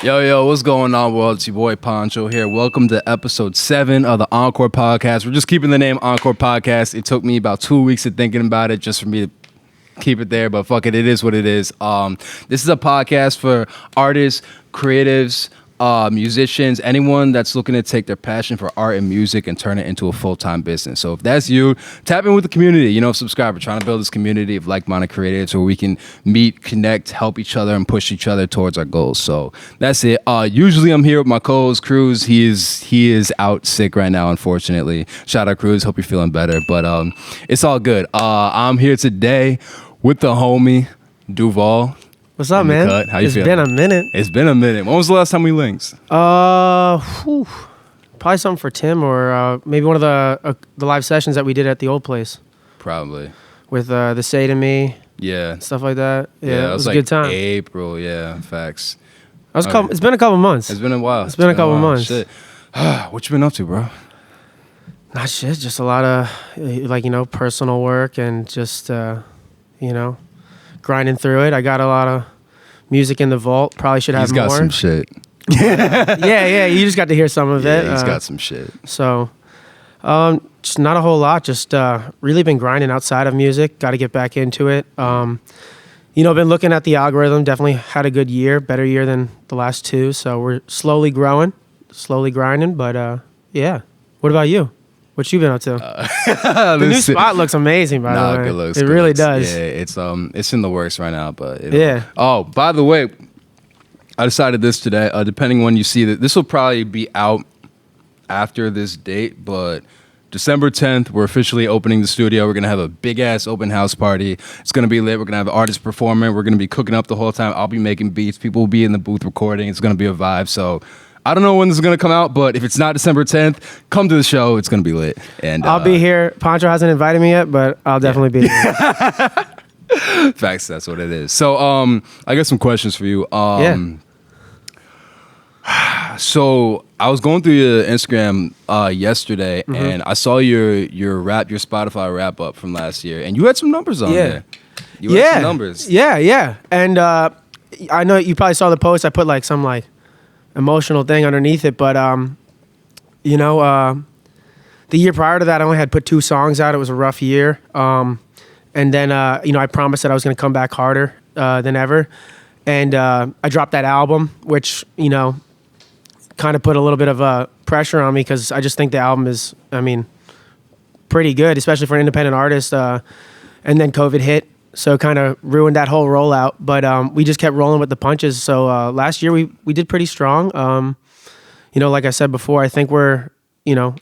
Yo, what's going on, world? It's your boy Poncho here. Welcome to episode 7 of the Encore Podcast. We're just keeping the name Encore Podcast. It took me about 2 weeks of thinking about it just for me to keep it there, but fuck it, it is what it is. This is a podcast for artists, creatives, musicians, anyone that's looking to take their passion for art and music and turn it into a full-time business. So if that's you, tap in with the community, subscribe. We're trying to build this community of like-minded creatives where we can meet, connect, help each other, and push each other towards our goals. So that's it. Usually I'm here with my co-host Cruz. He is out sick right now, unfortunately. Shout out Cruz, hope you're feeling better, but it's all good. I'm here today with the homie Duval. What's up, man? How you feeling? It's been a minute. It's been a minute. When was the last time we linked? Probably something for Tim or maybe one of the live sessions that we did at the old place. Probably. With the Say to Me. Yeah. Stuff like that. Yeah, it was like a good time. April, yeah, facts. It's been a couple months. It's been a while. It's been a couple months. Shit. What you been up to, bro? Not shit, just a lot of personal work and just grinding through it. I got a lot of music in the vault. Probably should have more. He's got some shit. yeah. You just got to hear some of it. Yeah, he's got some shit. So, just not a whole lot. Just really been grinding outside of music. Got to get back into it. Been looking at the algorithm. Definitely had a good year, better year than the last two. So we're slowly growing, slowly grinding. But yeah. What about you? What you been up to? The new spot looks amazing, by the way. Good looks. It really does. Yeah, it's in the works right now, but yeah. Oh, by the way, I decided this today. Depending when you see this will probably be out after this date, but December 10th, we're officially opening the studio. We're gonna have a big ass open house party. It's gonna be lit. We're gonna have artists performing. We're gonna be cooking up the whole time. I'll be making beats. People will be in the booth recording. It's gonna be a vibe. So I don't know when this is going to come out, but if it's not December 10th, come to the show. It's going to be lit. And I'll be here. Poncho hasn't invited me yet, but I'll definitely be here. Facts, that's what it is. So I got some questions for you. So I was going through your Instagram yesterday, and I saw your Spotify wrap up from last year, and you had some numbers on there. You had some numbers. Yeah. And I know you probably saw the post. I put some emotional thing underneath it, but the year prior to that I only had put 2 songs out. It was a rough year, and then I promised that I was going to come back harder than ever, and I dropped that album, which kind of put a little bit of pressure on me because I just think the album is pretty good, especially for an independent artist, and then COVID hit, so kind of ruined that whole rollout. But we just kept rolling with the punches. So last year we did pretty strong. Like I said before, I think we're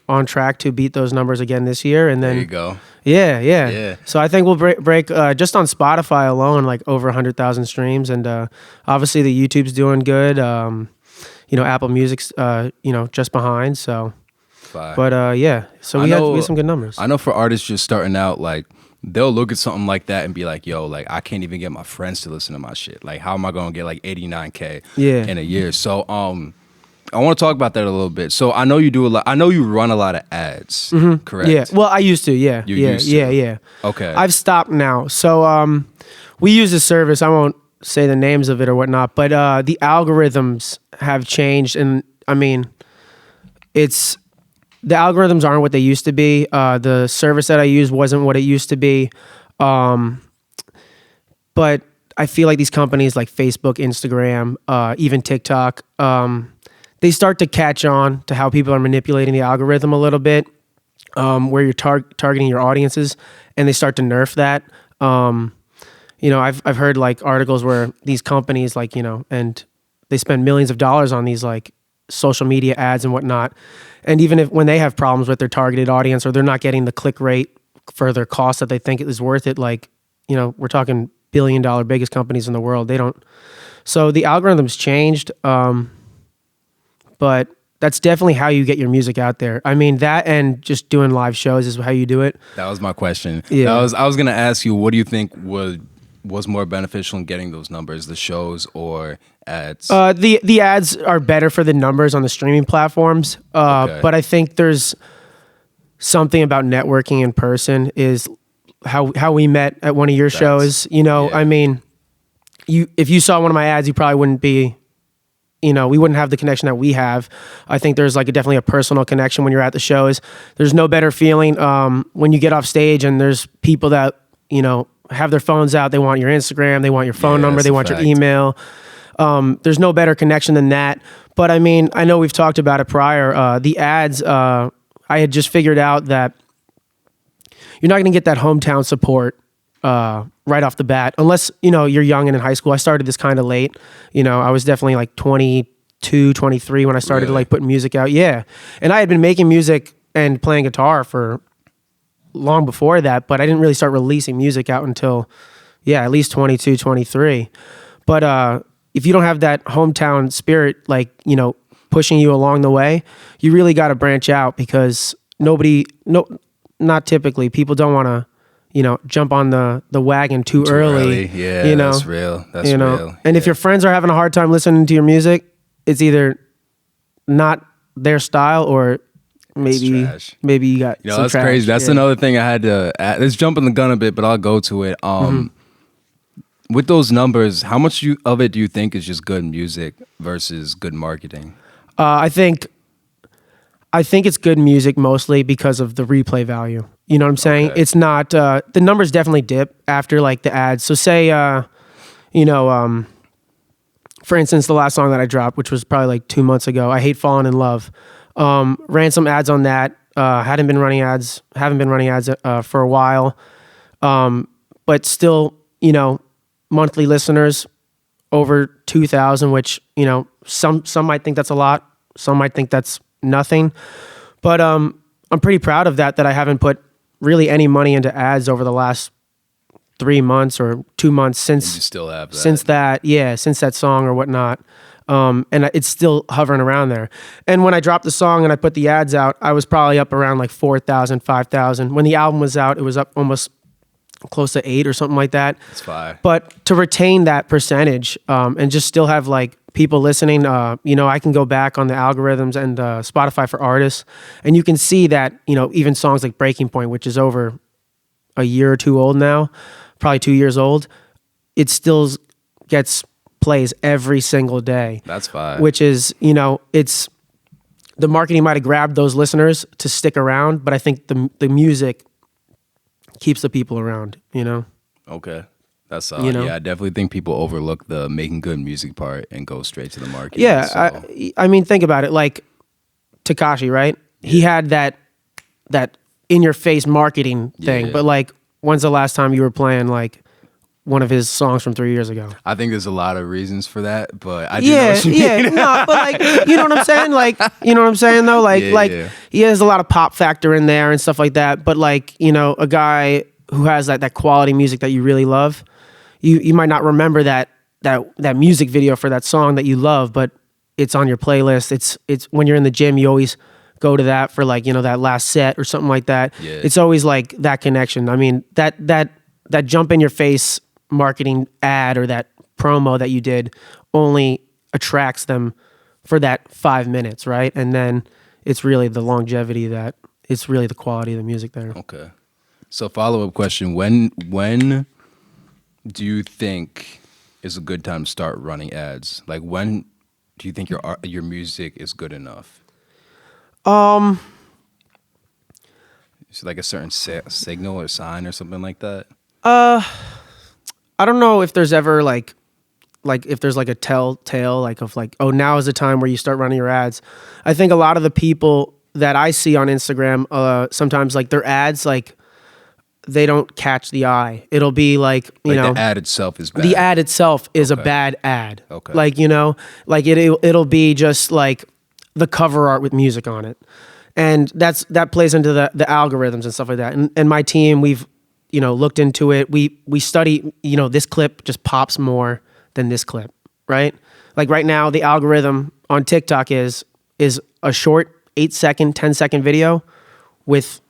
on track to beat those numbers again this year. And then there you go. Yeah. So I think we'll break just on Spotify alone over 100,000 streams, and obviously the YouTube's doing good. Apple Music's just behind. So, but yeah. So we had some good numbers. I know for artists just starting out, they'll look at something like that and be like, yo, I can't even get my friends to listen to my shit. How am I going to get 89K in a year? So I want to talk about that a little bit. So I know you do a lot. I know you run a lot of ads, correct? Yeah. Well, I used to, yeah. Yeah. Okay. I've stopped now. So we use a service. I won't say the names of it or whatnot, but the algorithms have changed. And the algorithms aren't what they used to be. The service that I use wasn't what it used to be. But I feel like these companies like Facebook, Instagram, even TikTok, they start to catch on to how people are manipulating the algorithm a little bit, where you're targeting your audiences, and they start to nerf that. I've heard articles where these companies and they spend millions of dollars on these social media ads and whatnot. And even when they have problems with their targeted audience or they're not getting the click rate for their cost that they think is worth it, we're talking billion-dollar biggest companies in the world. They don't. So the algorithm's changed, but that's definitely how you get your music out there. That and just doing live shows is how you do it. That was my question. Yeah. I was going to ask you, what do you think was more beneficial in getting those numbers, the shows or ads? The ads are better for the numbers on the streaming platforms, Okay. But I think there's something about networking in person is how we met at one of your shows. Yeah. If you saw one of my ads, you probably wouldn't be we wouldn't have the connection that we have. I think there's like definitely a personal connection when you're at the shows. There's no better feeling when you get off stage and there's people that, have their phones out. They want your Instagram. They want your phone number. They want your email. There's no better connection than that. But I mean, I know we've talked about it prior. The ads, I had just figured out that you're not going to get that hometown support right off the bat, unless, you're young and in high school. I started this kind of late. I was definitely like 22, 23 when I started to like put music out. Yeah. And I had been making music and playing guitar for long before that, but I didn't really start releasing music out until, at least 22, 23. But if you don't have that hometown spirit, like, pushing you along the way, you really got to branch out because not typically, people don't want to, jump on the wagon too early. Yeah, that's real. That's real. And if your friends are having a hard time listening to your music, it's either not their style or maybe you got some that's trash. crazy. That's another thing I had to add. Let's jump in the gun a bit, but I'll go to it. With those numbers, how much of it do you think is just good music versus good marketing? I think it's good music mostly because of the replay value. You know what I'm saying? Okay. It's not the numbers definitely dip after like the ads. So say for instance, the last song that I dropped, which was probably like 2 months ago, I Hate Falling in Love. Ran some ads on that. Haven't been running ads for a while. But still, monthly listeners over 2,000, which, some might think that's a lot. Some might think that's nothing. But I'm pretty proud of that I haven't put really any money into ads over the last 3 months or 2 months since you still have that. since that song or whatnot. And it's still hovering around there. And when I dropped the song and I put the ads out, I was probably up around like 4,000, 5,000. When the album was out, it was up almost close to 8 or something like that. That's fire. But to retain that percentage and just still have like people listening, I can go back on the algorithms and Spotify for artists, and you can see that, even songs like Breaking Point, which is over a year or two old now, probably 2 years old, it still gets plays every single day. That's fine. Which is, it's the marketing might have grabbed those listeners to stick around, but I think the music keeps the people around, Okay. That's solid. Yeah, I definitely think people overlook the making good music part and go straight to the market. Yeah, so. I mean, think about it. Like Tekashi, right? Yeah. He had that in-your-face marketing thing, but like, when's the last time you were playing like one of his songs from 3 years ago? I think there's a lot of reasons for that, but I do know what you mean. No, but like, you know what I'm saying? Like, you know what I'm saying though? Like, he has a lot of pop factor in there and stuff like that. But like, a guy who has that quality music that you really love, you might not remember that music video for that song that you love, but it's on your playlist. It's when you're in the gym, you always go to that for like, that last set or something like that. Yeah. It's always like that connection. I mean, that jump in your face marketing ad or that promo that you did only attracts them for that 5 minutes, right? And then it's really the longevity it's really the quality of the music there. Okay. So follow-up question, when do you think is a good time to start running ads? Like, when do you think your music is good enough? Is it like a certain signal or sign or something like that? I don't know if there's ever like if there's like a telltale like of like, oh, now is the time where you start running your ads. I think a lot of the people that I see on Instagram, sometimes like their ads, like they don't catch the eye. It'll be like, the ad itself is bad. The ad itself is a bad ad. Okay. Like, like it'll be just like the cover art with music on it. And that plays into the algorithms and stuff like that. And my team, we've, looked into it. We study, this clip just pops more than this clip, right? Like right now, the algorithm on TikTok is a short 8-second, 10-second video with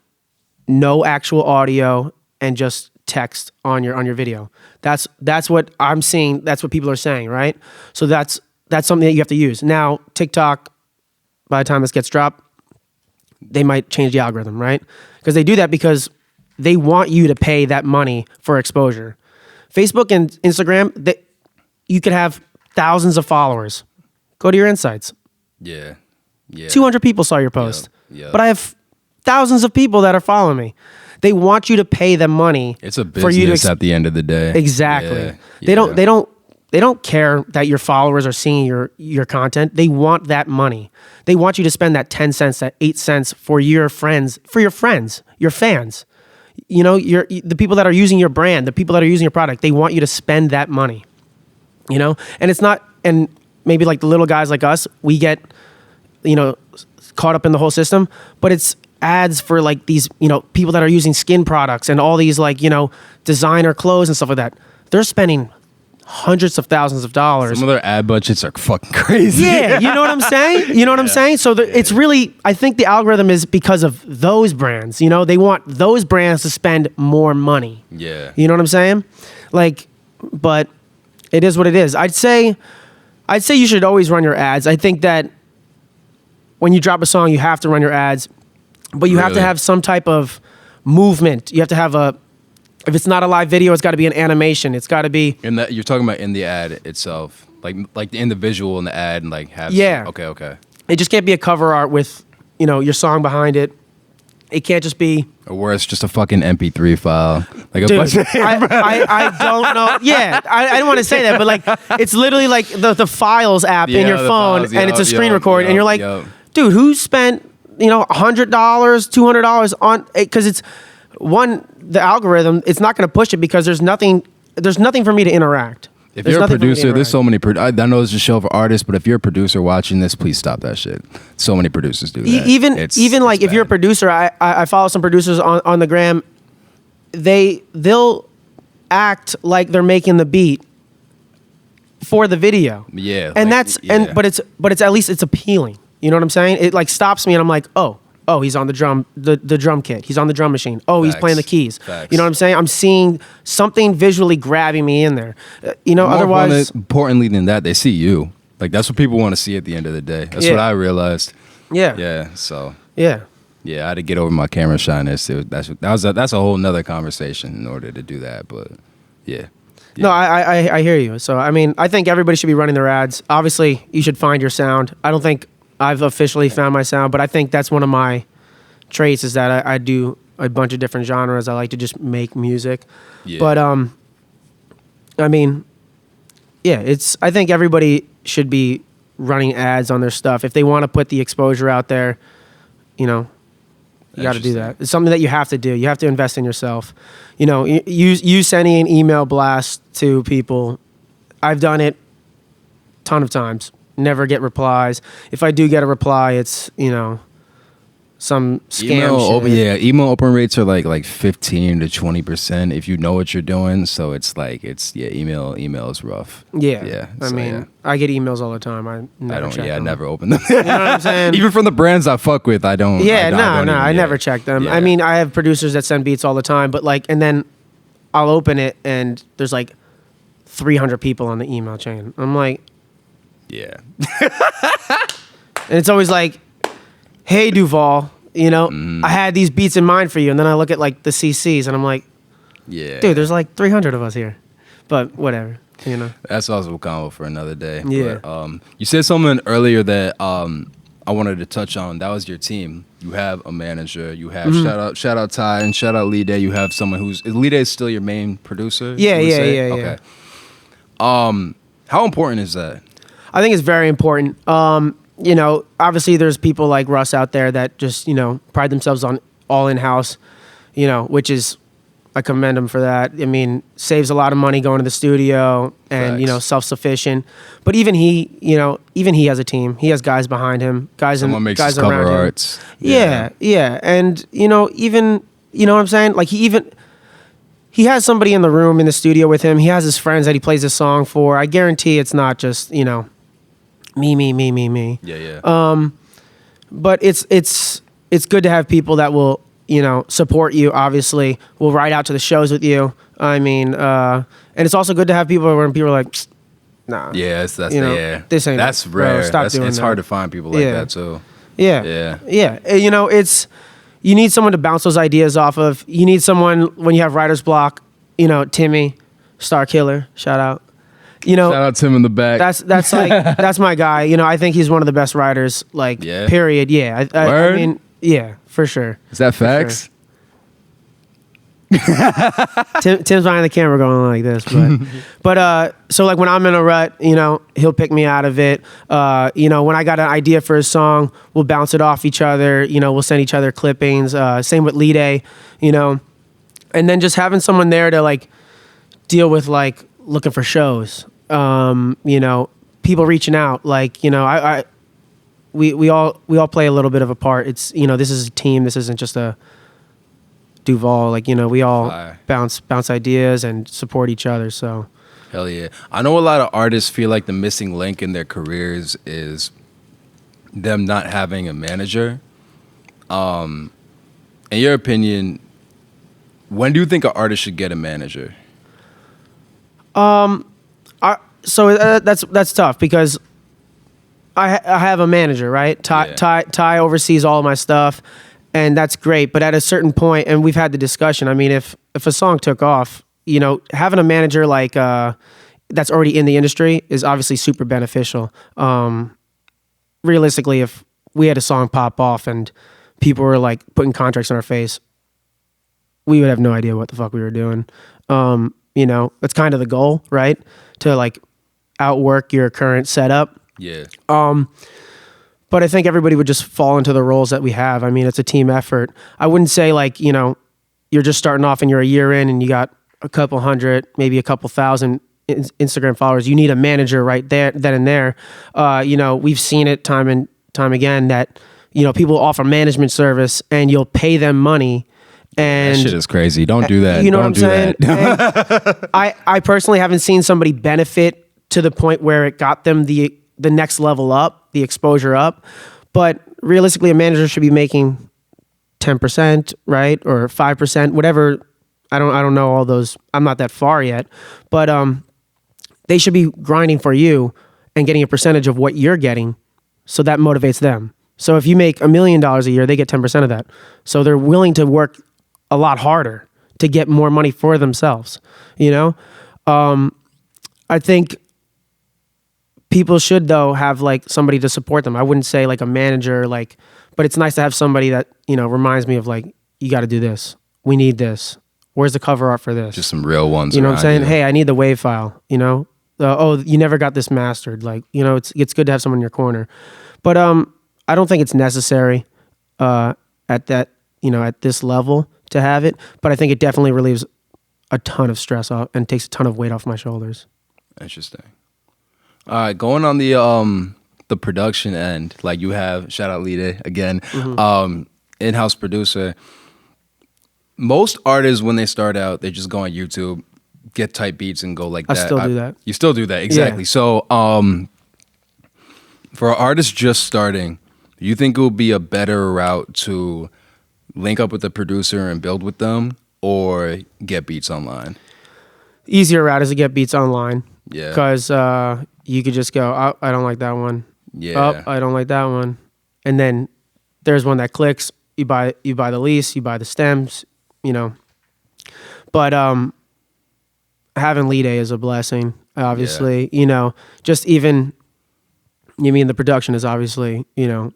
no actual audio and just text on your video. That's what I'm seeing. That's what people are saying, right? So that's something that you have to use. Now, TikTok, by the time this gets dropped, they might change the algorithm, right? Because they do that because they want you to pay that money for exposure. Facebook and Instagram, you could have thousands of followers. Go to your insights. Yeah. 200 people saw your post. Yep. But I have thousands of people that are following me. They want you to pay them money. It's a for you business at the end of the day. Exactly. Yeah. They don't care that your followers are seeing your content. They want that money. They want you to spend that 10 cents, that 8 cents for your friends, your fans. You know, the people that are using your brand, the people that are using your product, they want you to spend that money. You know? And it's not, and maybe like the little guys like us, we get, you know, caught up in the whole system, but it's ads for like these, you know, people that are using skin products and all these like, you know, designer clothes and stuff like that. They're spending hundreds of thousands of dollars. Some of their ad budgets are fucking crazy. Yeah, you know what I'm saying? You know what I'm saying? So it's really, I think the algorithm is because of those brands. You know, they want those brands to spend more money. Yeah. You know what I'm saying? Like, but it is what it is. I'd say you should always run your ads. I think that when you drop a song, you have to run your ads, but you have to have some type of movement. You have to have if it's not a live video, it's got to be an animation. It's got to be. And that you're talking about in the ad itself, like in the visual in the ad, and like have. Yeah. Okay. It just can't be a cover art with, you know, your song behind it. It can't just be. Or where it's just a fucking MP3 file, like a Dude, bunch of. I don't know. Yeah, I didn't want to say that, but like it's literally like the Files app in your phone, files, and it's a screen yep, record, and you're like, dude, who spent, you know, $100, $200 on? Because it's the algorithm. It's not going to push it because there's nothing for me to interact. If you're a producer, there's so many. I know it's a show for artists, but if you're a producer watching this, please stop that shit. So many producers do that. Even like if you're a producer, I follow some producers on the gram. They'll act like they're making the beat for the video. Yeah, and like, but it's at least it's appealing. You know what I'm saying? It like stops me, and I'm like, oh, he's on the drum kit. He's on the drum machine. Oh, he's playing the keys. Facts. You know what I'm saying? I'm seeing something visually grabbing me in there. You know, otherwise. More importantly than that, they see you. Like that's what people want to see at the end of the day. That's what I realized. Yeah. Yeah. So. Yeah. Yeah, I had to get over my camera shyness. That's a whole nother conversation in order to do that. But yeah. No, I hear you. So I mean, I think everybody should be running their ads. Obviously, you should find your sound. I don't think I've officially found my sound, but I think that's one of my traits is that I do a bunch of different genres. I like to just make music. Yeah. But I mean, yeah, I think everybody should be running ads on their stuff. If they want to put the exposure out there, you know, you got to do that. It's something that you have to do. You have to invest in yourself. You know, you sending an email blast to people. I've done it a ton of times. Never get replies. If I do get a reply, it's, you know, some scam shit. Email open rates are like 15 to 20% if you know what you're doing. So it's like email is rough. Yeah. I mean, I get emails all the time. I never open them. You know what I'm saying? Even from the brands I fuck with, I don't. Yeah, I never check them. Yeah. I mean, I have producers that send beats all the time, but like, and then I'll open it and there's like 300 people on the email chain. I'm like, yeah. And it's always like, hey, Duval, you know, I had these beats in mind for you. And then I look at like the CCs and I'm like, yeah, dude, there's like 300 of us here. But whatever, you know. That's also a combo for another day. Yeah. But, you said something earlier that I wanted to touch on. That was your team. You have a manager. You have shout out Ty and shout out Lee Day. You have someone Lee Day is still your main producer? Yeah. Okay. How important is that? I think it's very important. You know, obviously there's people like Russ out there that just, you know, pride themselves on all in-house, you know, which is, I commend him for that. I mean, saves a lot of money going to the studio and, Facts. You know, self-sufficient. But even he has a team. He has guys behind him, Someone makes guys his cover around him. arts. Yeah. And, you know, even, you know what I'm saying? Like he has somebody in the room in the studio with him. He has his friends that he plays a song for. I guarantee it's not just, you know, me. Yeah. But it's good to have people that will, you know, support you. Obviously, will ride out to the shows with you. I mean, and it's also good to have people where people are like, nah. Yeah, this ain't. That's bro, rare. stop doing it's that. hard to find people like that too. Yeah. You know, you need someone to bounce those ideas off of. You need someone when you have writer's block. You know, Timmy, Star Killer, shout out. You know, Shout out to him in the back. that's like that's my guy. You know, I think he's one of the best writers. Like, Yeah. period. Yeah, I mean, yeah, for sure. Is that facts? Tim's behind the camera going like this, but so like when I'm in a rut, you know, he'll pick me out of it. You know, when I got an idea for a song, we'll bounce it off each other. You know, we'll send each other clippings. Same with Lide, you know, and then just having someone there to like deal with like looking for shows. You know, people reaching out, like, you know, we all play a little bit of a part. It's, you know, this is a team. This isn't just a Duval, like, you know, we all bounce ideas and support each other. So hell yeah. I know a lot of artists feel like the missing link in their careers is them not having a manager. In your opinion, when do you think an artist should get a manager? That's tough because I have a manager, right? Ty oversees all of my stuff. And that's great, but at a certain point, and we've had the discussion, I mean, if a song took off, you know, having a manager like that's already in the industry is obviously super beneficial. Realistically, if we had a song pop off and people were like putting contracts in our face, we would have no idea what the fuck we were doing. You know, that's kind of the goal, right? To like outwork your current setup. Yeah. But I think everybody would just fall into the roles that we have. I mean, it's a team effort. I wouldn't say like, you know, you're just starting off and you're a year in and you got a couple hundred, maybe a couple thousand Instagram followers. You need a manager right there, then and there. You know, we've seen it time and time again that, you know, people offer management service and you'll pay them money. And that shit is crazy. Don't do that. You know Don't what I'm saying? I personally haven't seen somebody benefit to the point where it got them the next level up, the exposure up. But realistically, a manager should be making 10%, right? Or 5%, whatever. I don't know all those. I'm not that far yet. But they should be grinding for you and getting a percentage of what you're getting. So that motivates them. So if you make $1 million a year, they get 10% of that. So they're willing to work a lot harder to get more money for themselves. You know? I think people should, though, have like somebody to support them. I wouldn't say like a manager, like, but it's nice to have somebody that, you know, reminds me of like, you got to do this. We need this. Where's the cover art for this? Just some real ones. You know what I'm saying? You. Hey, I need the WAV file, you know? Oh, you never got this mastered. Like, you know, it's good to have someone in your corner. But I don't think it's necessary at that, you know, at this level to have it. But I think it definitely relieves a ton of stress off and takes a ton of weight off my shoulders. Interesting. All right, going on the production end, like you have, shout out Lide again, in-house producer. Most artists, when they start out, they just go on YouTube, get type beats and go like that. I still do that. You still do that, exactly. Yeah. So for an artist just starting, do you think it would be a better route to link up with the producer and build with them or get beats online? Easier route is to get beats online. Yeah. Because you could just go, oh, I don't like that one. Yeah. Oh, I don't like that one. And then there's one that clicks. You buy the lease, you buy the stems, you know. But having Lide is a blessing, obviously. Yeah. You know, just even, you mean the production is obviously, you know,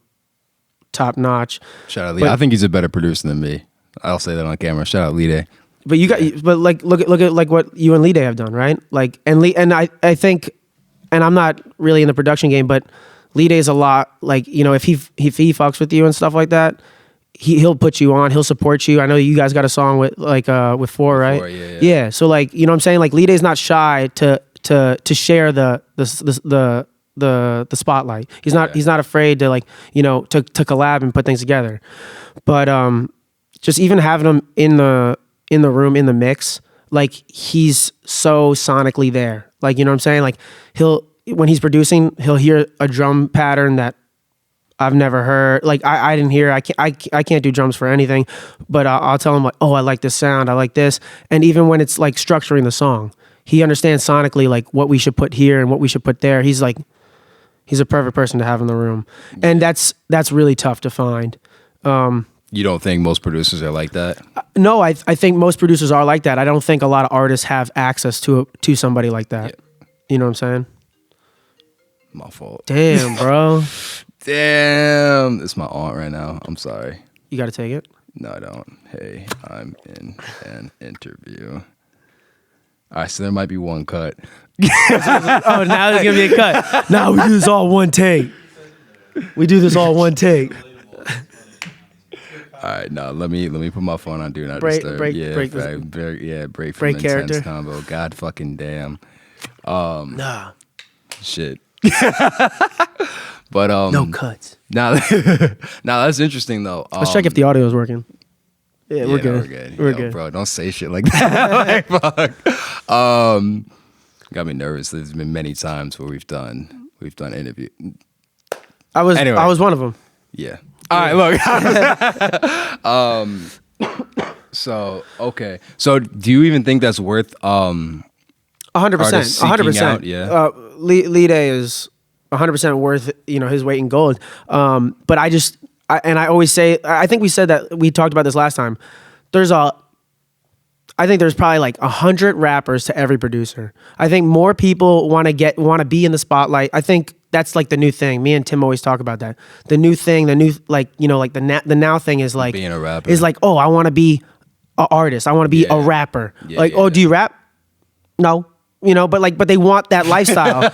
top notch. Shout out Lide. I think he's a better producer than me. I'll say that on camera. Shout out Lide. But like look at like what you and Lide have done, right? Like and I think, and I'm not really in the production game, but Lide is a lot like, you know, if he fucks with you and stuff like that, he'll put you on, he'll support you. I know you guys got a song with like with Four, right? Yeah. So like, you know what I'm saying? Like Lide is not shy to share the spotlight. He's not afraid to like, you know, to collab and put things together. But just even having him in the room, in the mix, like he's so sonically there. Like, you know what I'm saying? Like when he's producing, he'll hear a drum pattern that I've never heard. Like I didn't hear, I can't do drums for anything, but I'll tell him like, oh, I like this sound, I like this. And even when it's like structuring the song, he understands sonically like what we should put here and what we should put there. He's a perfect person to have in the room. And that's really tough to find. You don't think most producers are like that? No, I think most producers are like that. I don't think a lot of artists have access to somebody like that. You know what I'm saying? My fault. Damn, bro. Damn. It's my aunt right now. I'm sorry. You got to take it? No, I don't. Hey, I'm in an interview. All right, so there might be one cut. Oh, now there's going to be a cut. Now we do this all one take. All right, no, let me put my phone on do not Break- disturb. break- yeah, break this- break from break intense character. combo. God fucking damn. Nah, Shit. But no cuts. now that's interesting though. Let's check if the audio is working. Yeah, we're no, good. we're good. We're Yo, good. bro. Don't say shit like that. Like, fuck. Got me nervous. There's been many times where we've done interview. Anyway. I was one of them. Yeah. All right. Look. So okay. So do you even think that's worth 100%. artists seeking 100%. out? Yeah. Lee Day is 100% worth his weight in gold. But I always say, I think we said that, we talked about this last time. I think there's probably like 100 rappers to every producer. I think more people want to be in the spotlight. I think that's like the new thing. Me and Tim always talk about that. The new thing, the now thing is like Being a rapper. is like, oh, I want to be an artist. I want to be a rapper. Yeah. Do you rap? No. But they want that lifestyle.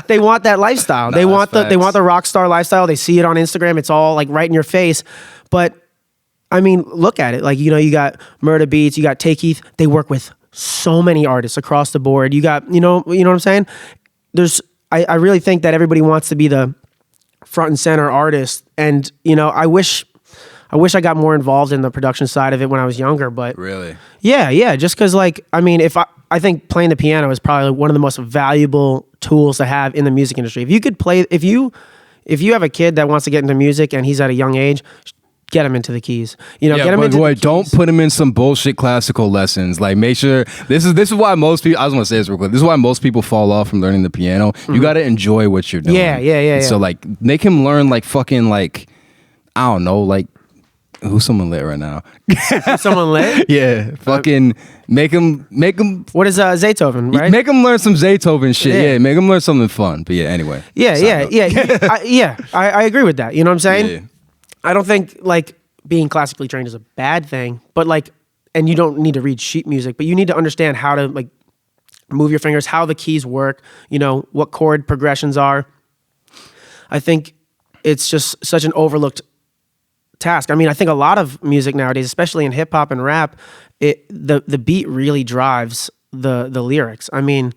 They want that lifestyle. Nah, they want that's the rock star lifestyle. They see it on Instagram. It's all like right in your face. But I mean, look at it. Like, you got Murda Beats, you got Take Heath. They work with so many artists across the board. You got, you know what I'm saying? I really think that everybody wants to be the front and center artist. And, I wish I got more involved in the production side of it when I was younger, but Really? yeah. Just cause I think playing the piano is probably one of the most valuable tools to have in the music industry. If you have a kid that wants to get into music and he's at a young age, get him into the keys. Get him into the keys. Don't put him in some bullshit classical lessons. Like, make sure this is why most people. I was gonna say this real quick. This is why most people fall off from learning the piano. You got to enjoy what you're doing. Yeah. So like, make him learn like fucking like, I don't know, like who's someone lit right now? Someone lit? Yeah, fucking make him. What is Zaytoven, right? Make him learn some Zaytoven shit. Yeah, make him learn something fun. But yeah, anyway. I agree with that. You know what I'm saying? Yeah. I don't think like being classically trained is a bad thing, but like, and you don't need to read sheet music, but you need to understand how to like move your fingers, how the keys work, what chord progressions are. I think it's just such an overlooked task. I mean, I think a lot of music nowadays, especially in hip hop and rap, the beat really drives the lyrics. I mean,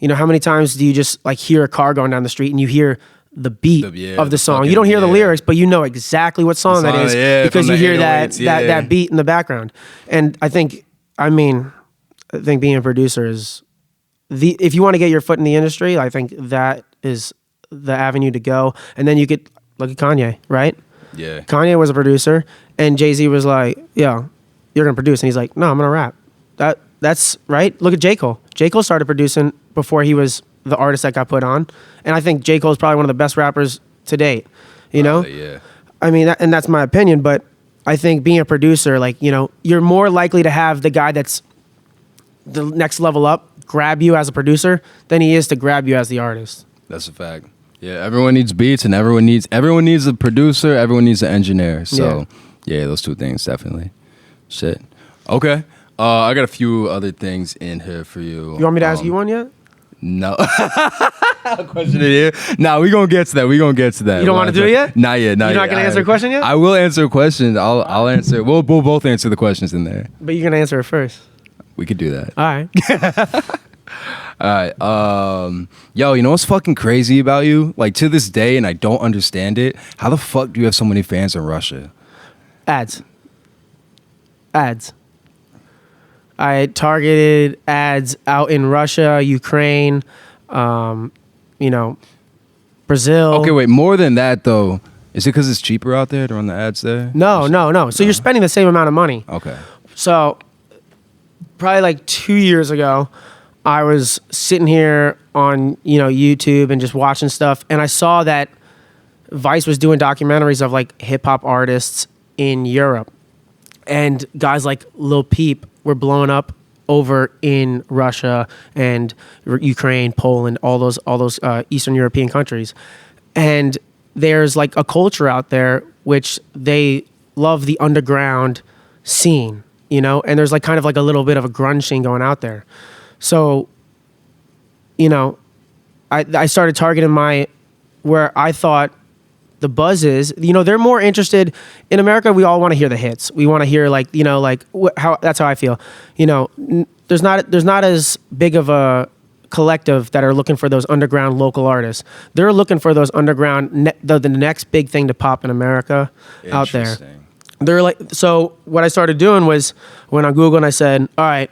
how many times do you just like hear a car going down the street and you hear the beat of the song? You don't hear the lyrics, but you know exactly what song that is because you hear that beat in the background. And I think being a producer is if you want to get your foot in the industry, I think that is the avenue to go. And then you could look at Kanye, right? Yeah. Kanye was a producer, and Jay-Z was like, "Yeah, you're gonna produce," and he's like, "No, I'm gonna rap." That's right. Look at J. Cole. J. Cole started producing before he was the artist that got put on, and I think J. Cole is probably one of the best rappers to date. Yeah. I mean, and that's my opinion, but I think being a producer, like, you're more likely to have the guy that's the next level up grab you as a producer than he is to grab you as the artist. That's a fact. Yeah, everyone needs beats, and everyone needs a producer. Everyone needs an engineer. So yeah, those two things definitely. Shit. Okay. I got a few other things in here for you. You want me to ask you one yet? No. Question in here. Nah, we gonna get to that. You don't want to do it yet? Not yet. You're not gonna answer a question yet? I will answer a question. I'll answer. We'll both answer the questions in there. But you're gonna answer it first. We could do that. All right. All right. Yo, you know what's fucking crazy about you? Like, to this day, and I don't understand it. How the fuck do you have so many fans in Russia? Ads. I targeted ads out in Russia, Ukraine, Brazil. Okay, wait. More than that, though. Is it because it's cheaper out there to run the ads there? No. So you're spending the same amount of money. Okay. So probably like 2 years ago, I was sitting here on, YouTube and just watching stuff. And I saw that Vice was doing documentaries of like hip hop artists in Europe. And guys like Lil Peep were blowing up over in Russia and Ukraine, Poland, all those Eastern European countries. And there's like a culture out there which they love the underground scene, you know, and there's like kind of like a little bit of a grunge scene going out there. So, you know, I started targeting where I thought the buzz is, you know, they're more interested in America. We all want to hear the hits. We want to hear like, you know, like how that's how I feel. You know, there's not as big of a collective that are looking for those underground local artists. They're looking for those underground, the next big thing to pop in America out there. They're like, so what I started doing was went on Google and I said, all right,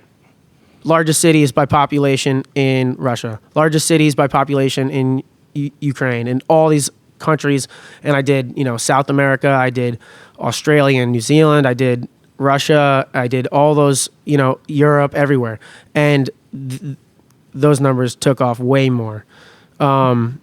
largest cities by population in Russia, largest cities by population in Ukraine, and all these countries. And I did, you know, South America, I did Australia and New Zealand, I did Russia, I did all those, you know, Europe, everywhere. And those numbers took off way more. And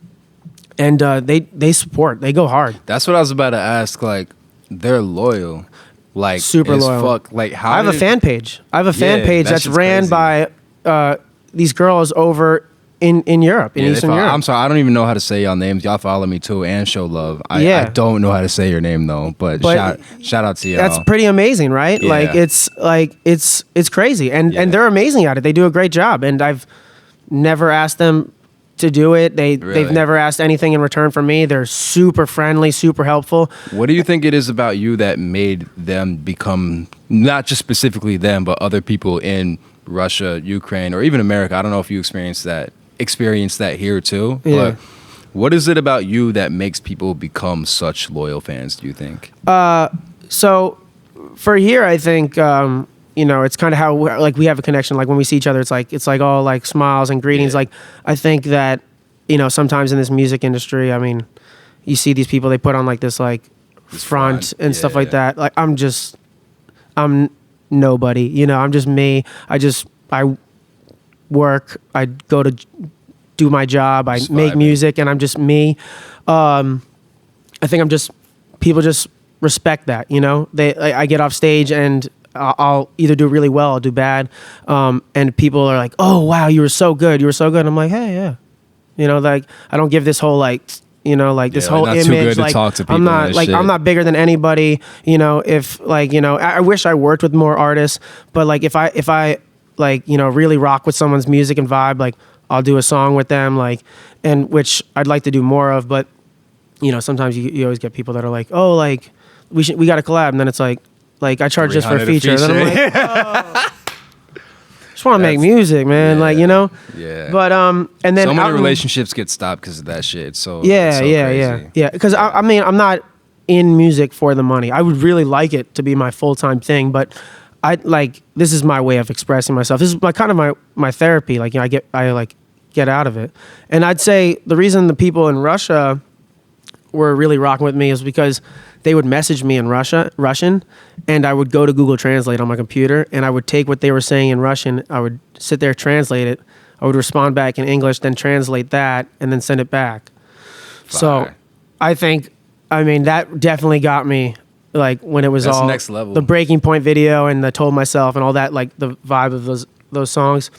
they support, they go hard. That's what I was about to ask. Like, they're loyal. Like, super loyal. Fuck. Like, how I have a fan page. I have a fan page that's ran crazy. By these girls over in Europe, in Eastern Europe. I'm sorry, I don't even know how to say y'all names. Y'all follow me too and show love. I don't know how to say your name though, but shout out to y'all. That's pretty amazing, right? Yeah. It's crazy, and they're amazing at it. They do a great job, and I've never asked them to do it. They've never asked anything in return from me. They're super friendly, super helpful. What do you think it is about you that made them become, not just specifically them, but other people in Russia, Ukraine, or even America? I don't know if you experienced that here too. Yeah. But what is it about you that makes people become such loyal fans, do you think? So for here, I think, you know, it's kind of how like we have a connection. Like when we see each other, it's like all like smiles and greetings. Yeah. Like I think that, you know, sometimes in this music industry, I mean, you see these people, they put on like this front and stuff like that. Like I'm nobody, you know, I'm just me. I work, I go to do my job, I make music, and I'm just me. I think people just respect that, you know. I get off stage and I'll either do really well, I'll do bad, and people are like, "Oh wow, you were so good." And I'm like, "Hey, yeah," you know, like I don't give this whole like, you know, like this whole image. Like I'm not bigger than anybody. You know, if like, you know, I wish I worked with more artists, but like if I like, you know, really rock with someone's music and vibe, like I'll do a song with them, like, and which I'd like to do more of. But you know, sometimes you always get people that are like, "Oh, like we got to collab," and then it's like I charge just for a feature. Then I'm like, oh. Just want to make music, man. Like, you know. Yeah. But and then so many relationships get stopped because of that shit. So yeah. Because I mean, I'm not in music for the money. I would really like it to be my full-time thing, but I like, this is my way of expressing myself. This is my therapy. Like, you know, I get out of it. And I'd say the reason the people in Russia were really rocking with me is because they would message me in Russian, and I would go to Google Translate on my computer, and I would take what they were saying in Russian, I would sit there, translate it, I would respond back in English, then translate that, and then send it back. Fire. So I think, I mean, that definitely got me, like, when it was That's all next level. The Breaking Point video and the Told Myself and all that, like the vibe of those songs.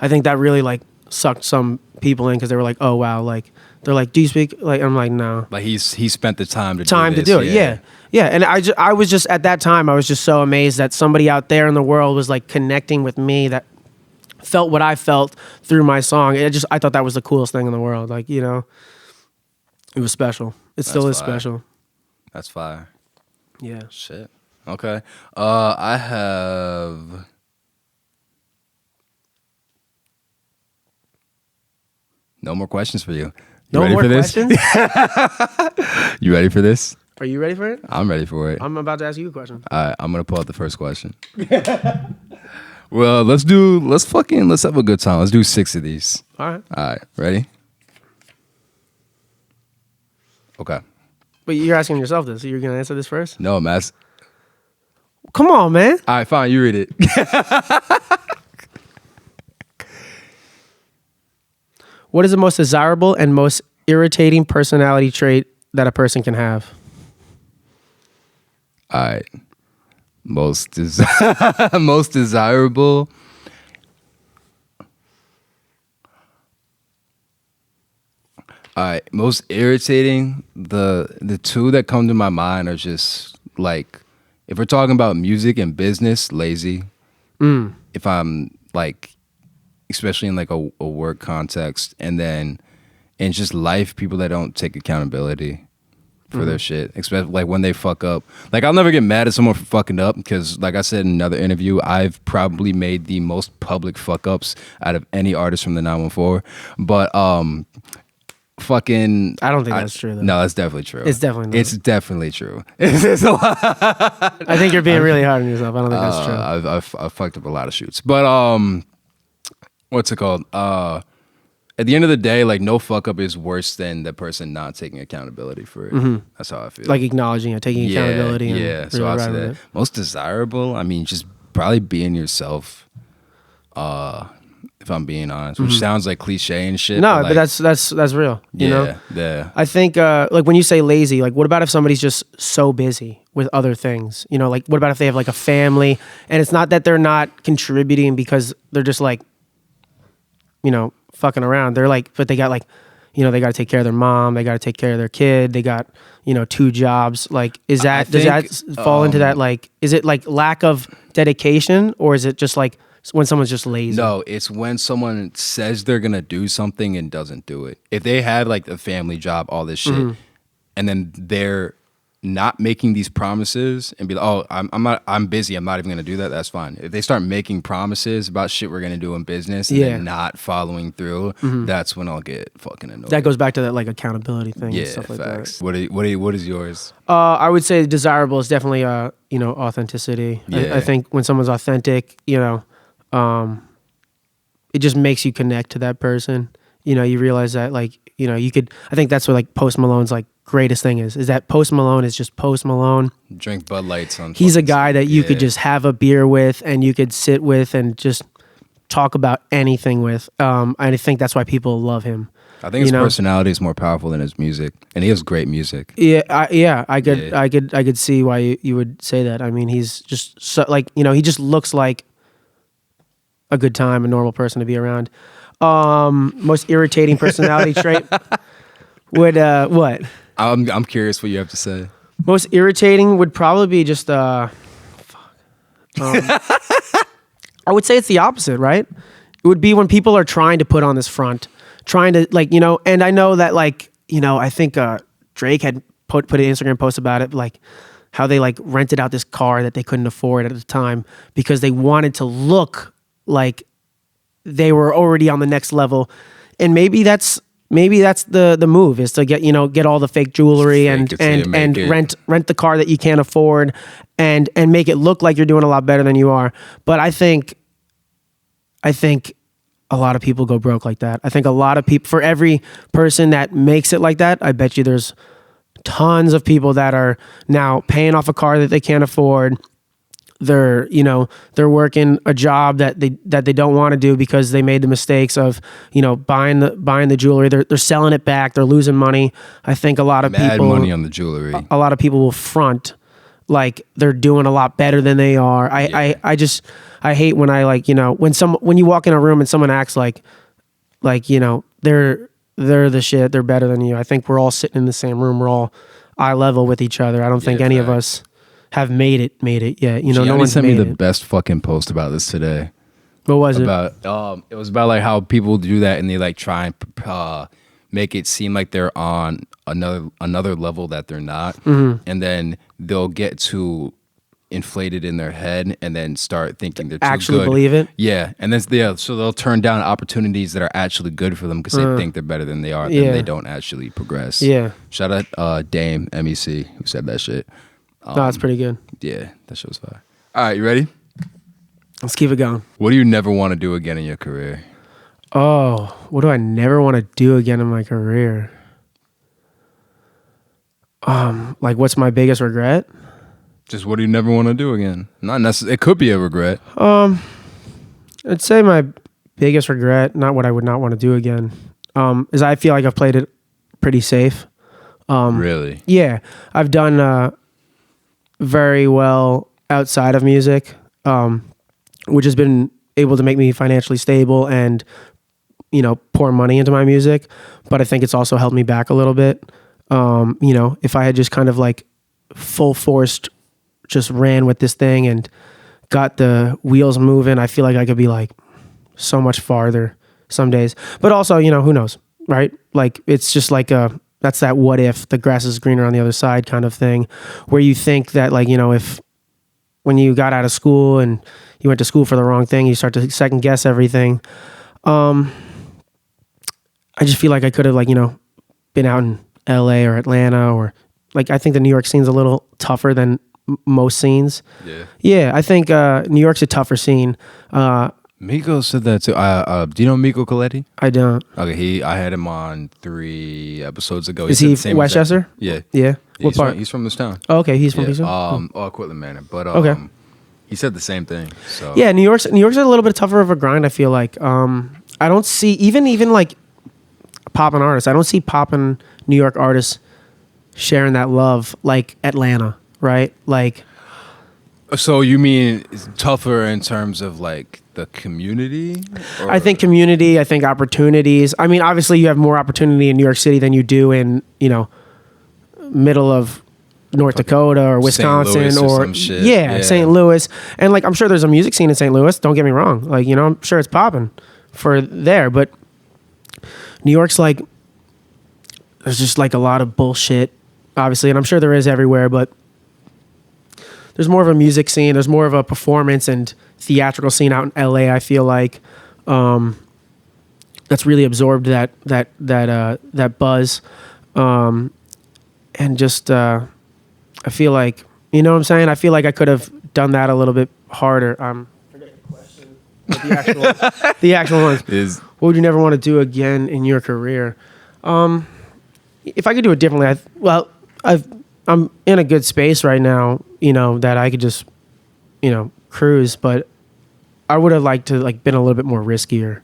I think that really like sucked some people in because they were like, oh wow, like they're like, do you speak? Like, I'm like, no. Like he spent the time to do it. Yeah. And I was just at that time, I was just so amazed that somebody out there in the world was like connecting with me, that felt what I felt through my song. I thought that was the coolest thing in the world. Like, you know, it was special. It still is special. That's fire. Yeah. Shit. Okay. I have no more questions for you. You ready for this? You ready for this? Are you ready for it? I'm ready for it. I'm about to ask you a question. All right, I'm gonna pull out the first question. Well, let's have a good time. Let's do 6 of these. All right, ready? Okay. But you're asking yourself this, so you're gonna answer this first? No, I'm asking. Come on, man. All right, fine. You read it. What is the most desirable and most irritating personality trait that a person can have? All right. Most desirable. All right, most irritating. The two that come to my mind are just like, if we're talking about music and business, lazy. If I'm like, especially in like a work context, and then in just life, people that don't take accountability for their shit, especially like when they fuck up. Like, I'll never get mad at someone for fucking up because, like I said in another interview, I've probably made the most public fuck ups out of any artist from the 914. But fucking, I don't think that's true though. No, that's definitely true. It's definitely not. It's definitely true. It's a lot. I think you're being really hard on yourself. I don't think that's true. I've fucked up a lot of shoots, but what's it called? At the end of the day, like, no fuck up is worse than the person not taking accountability for it. That's how I feel. Like acknowledging it, taking accountability. And Yeah. So really I'd say riding that. with it. Most desirable. I mean, just probably being yourself. If I'm being honest, which sounds like cliche and shit. No, but that's real. You know? Yeah. I think like when you say lazy, like what about if somebody's just so busy with other things? You know, like what about if they have like a family and it's not that they're not contributing because they're just like, you know, fucking around. They're like, but they got like, you know, they got to take care of their mom, they got to take care of their kid, they got, you know, 2 jobs. Like, does that fall into that? Like, is it like lack of dedication, or is it just like when someone's just lazy? No, it's when someone says they're gonna do something and doesn't do it. If they had like a family job, all this shit, and then they're not making these promises and be like, oh, I'm busy, I'm not even gonna do that, that's fine. If they start making promises about shit we're gonna do in business and then not following through, that's when I'll get fucking annoyed. That goes back to that like accountability thing Yeah, and stuff like facts. that. What is yours? I would say desirable is definitely you know, authenticity. Yeah. I think when someone's authentic, you know, it just makes you connect to that person. You know, you realize that like, you know, you could, I think that's what like Post Malone's like greatest thing is that Post Malone is just Post Malone. Drink Bud Lights on. He's a guy that you could just have a beer with and you could sit with and just talk about anything with. I think that's why people love him. I think his personality is more powerful than his music, and he has great music. Yeah, I could see why you would say that. I mean, he's just so, like, you know, he just looks like a good time, a normal person to be around. Most irritating personality trait would what? I'm curious what you have to say. Most irritating would probably be just I would say it's the opposite, right? It would be when people are trying to put on this front, trying to like, you know, and I know that like, you know, I think Drake had put an Instagram post about it, like how they like rented out this car that they couldn't afford at the time because they wanted to look like they were already on the next level. And maybe that's the move, is to get all the fake jewelry and rent the car that you can't afford and make it look like you're doing a lot better than you are. But I think a lot of people go broke like that. I think a lot of people, for every person that makes it like that, I bet you there's tons of people that are now paying off a car that they can't afford. They're working a job that they don't want to do because they made the mistakes of, you know, buying the jewelry. They're selling it back. They're losing money. I think a lot of Mad people money on the jewelry. A lot of people will front like they're doing a lot better than they are. I hate when I like, you know, when you walk in a room and someone acts like, you know, they're the shit. They're better than you. I think we're all sitting in the same room. We're all eye level with each other. I don't think any of us have made it yet. You know, no one's sent me made the it. best fucking post about this today. What was it? It was about like how people do that and they like try and make it seem like they're on another level that they're not, and then they'll get too inflated in their head and then start thinking they're too actually good. Believe it. Yeah, and then so they'll turn down opportunities that are actually good for them because they think they're better than they are. Then they don't actually progress. Yeah. Shout out Dame MEC who said that shit. No, that's pretty good. Yeah, that show's fire. All right, you ready? Let's keep it going. What do you never want to do again in your career? Oh, what do I never want to do again in my career? Like what's my biggest regret? Just what do you never want to do again? Not necessarily. It could be a regret. I'd say my biggest regret, not what I would not want to do again, is I feel like I've played it pretty safe. Really? Yeah, I've done very well outside of music, which has been able to make me financially stable and pour money into my music, but I think it's also held me back a little bit. If I had just kind of like full forced, just ran with this thing and got the wheels moving, I feel like I could be like so much farther some days. But also, who knows, right? Like it's just like that's that what if the grass is greener on the other side kind of thing, where you think that like, if when you got out of school and you went to school for the wrong thing, you start to second guess everything. I just feel like I could have like, been out in LA or Atlanta, or like, I think the New York scene's a little tougher than most scenes. Yeah. I think New York's a tougher scene. Miko said that too. Do you know Miko Coletti? I don't. Okay, I had him on 3 episodes ago. Is he Westchester? Yeah. What part? He's from this town. Oh, okay, he's from yeah. Houston. Cortland Manor. But okay. He said the same thing. So yeah, New York's a little bit tougher of a grind. I feel like I don't see even like poppin' artists. I don't see poppin' New York artists sharing that love like Atlanta, right? Like. So you mean it's tougher in terms of like the community? Or? I think community. I think opportunities. I mean, obviously, you have more opportunity in New York City than you do in middle of North Dakota or Wisconsin or St. Louis. And like, I'm sure there's a music scene in St. Louis. Don't get me wrong. Like, I'm sure it's popping for there. But New York's like, there's just like a lot of bullshit, obviously, and I'm sure there is everywhere. But there's more of a music scene. There's more of a performance and theatrical scene out in LA. I feel like that's really absorbed that buzz, and just I feel like what I'm saying. I feel like I could have done that a little bit harder. Forget the question. But the actual one is, what would you never want to do again in your career? If I could do it differently, I'm in a good space right now, that I could just, cruise, but I would have liked to like been a little bit more riskier.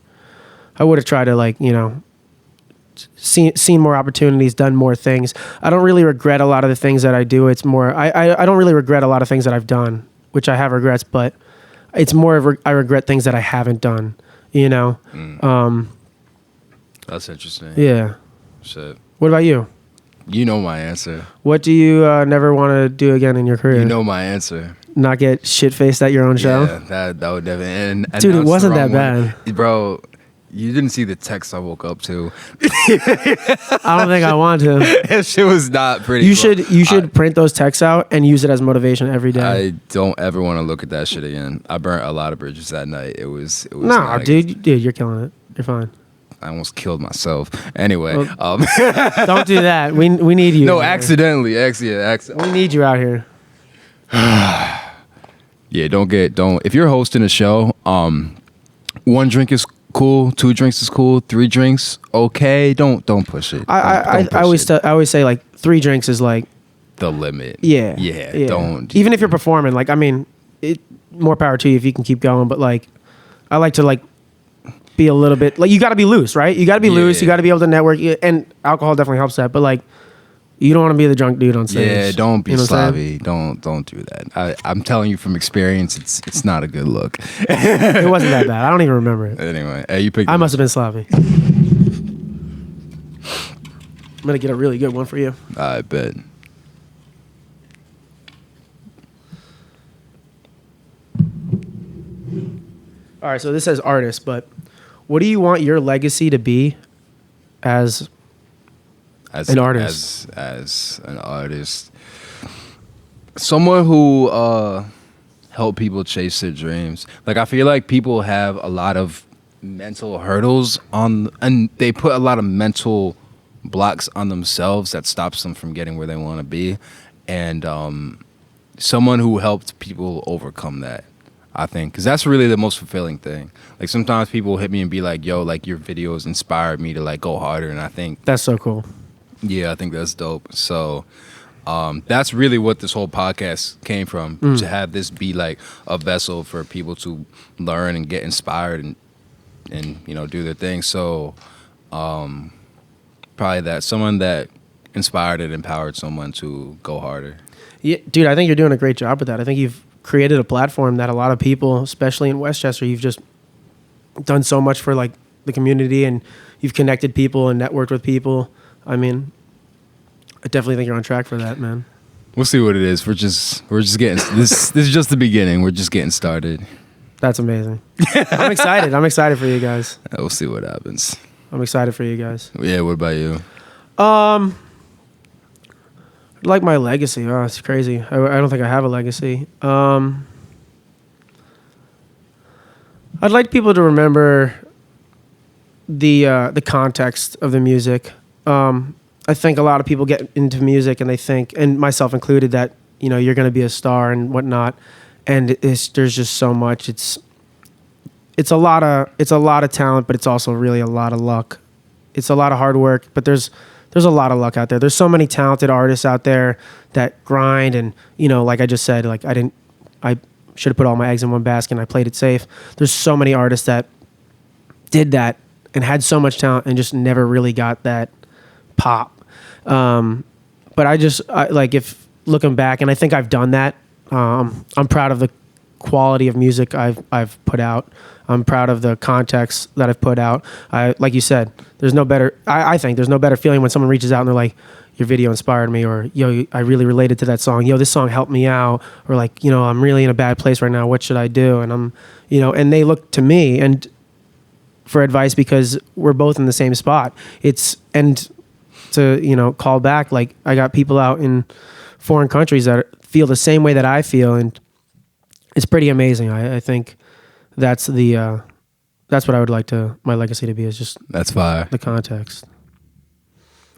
I would have tried to like, seen more opportunities, done more things. I don't really regret a lot of the things that I do. It's more, I don't really regret a lot of things that I've done, which I have regrets, but it's more of I regret things that I haven't done, That's interesting. Yeah. Shit. What about you? You know my answer. What do you never want to do again in your career? You know my answer. Not get shit-faced at your own show? Yeah, that would never end. Dude, it wasn't that bad. Bro, you didn't see the text I woke up to. I don't think I want to. That shit was not pretty. You should print those texts out and use it as motivation every day. I don't ever want to look at that shit again. I burnt a lot of bridges that night. It was nah, dude, you're killing it. You're fine. I almost killed myself. Anyway, don't do that. We need you. No, accidentally. We need you out here. Yeah, don't. If you're hosting a show, 1 drink is cool, 2 drinks is cool, 3 drinks okay. Don't push it. I always say like 3 drinks is like the limit. Yeah. Don't. Even if you're performing, like more power to you if you can keep going. But like, I like to like be a little bit like, you got to be loose, right? You got to be loose. You got to be able to network, and alcohol definitely helps that. But like, you don't want to be the drunk dude on stage. Yeah, don't be sloppy. Don't do that. I'm telling you from experience, it's not a good look. It wasn't that bad. I don't even remember it. Anyway, you picked. I must have been sloppy. I'm gonna get a really good one for you. I bet. All right, so this says artist, but what do you want your legacy to be as an artist? As an artist, someone who help people chase their dreams. Like, I feel like people have a lot of mental hurdles and they put a lot of mental blocks on themselves that stops them from getting where they want to be. And someone who helped people overcome that, I think, because that's really the most fulfilling thing. Like, sometimes people hit me and be like, yo, like, your videos inspired me to like go harder. And I think that's so cool. Yeah, I think that's dope. So that's really what this whole podcast came from, to have this be like a vessel for people to learn and get inspired and do their thing. So probably that, someone that inspired and empowered someone to go harder. Yeah, dude, I think you're doing a great job with that. I think you've created a platform that a lot of people, especially in Westchester, you've just done so much for like the community and you've connected people and networked with people. I mean, I definitely think you're on track for that, man. We'll see what it is. We're just getting this is just the beginning. We're just getting started. That's amazing. I'm excited. I'm excited for you guys. We'll see what happens. I'm excited for you guys. Yeah, what about you? Like my legacy. Oh, it's crazy. I don't think I have a legacy. I'd like people to remember the context of the music. I think a lot of people get into music and they think, and myself included, that you're going to be a star and whatnot, and there's just so much. It's a lot of talent, but it's also really a lot of luck. It's a lot of hard work, but there's a lot of luck out there. There's so many talented artists out there that grind, and like I just said, like I should have put all my eggs in one basket and I played it safe. There's so many artists that did that and had so much talent and just never really got that pop. But if looking back, and I think I've done that. I'm proud of the quality of music I've put out. I'm proud of the context that I've put out. Like you said, I think there's no better feeling when someone reaches out and they're like, your video inspired me, or yo, I really related to that song. Yo, this song helped me out, or like, I'm really in a bad place right now. What should I do? And and they look to me and for advice because we're both in the same spot. To call back, like I got people out in foreign countries that feel the same way that I feel, and it's pretty amazing. I think that's what I would like my legacy to be, is just that's fire. The context.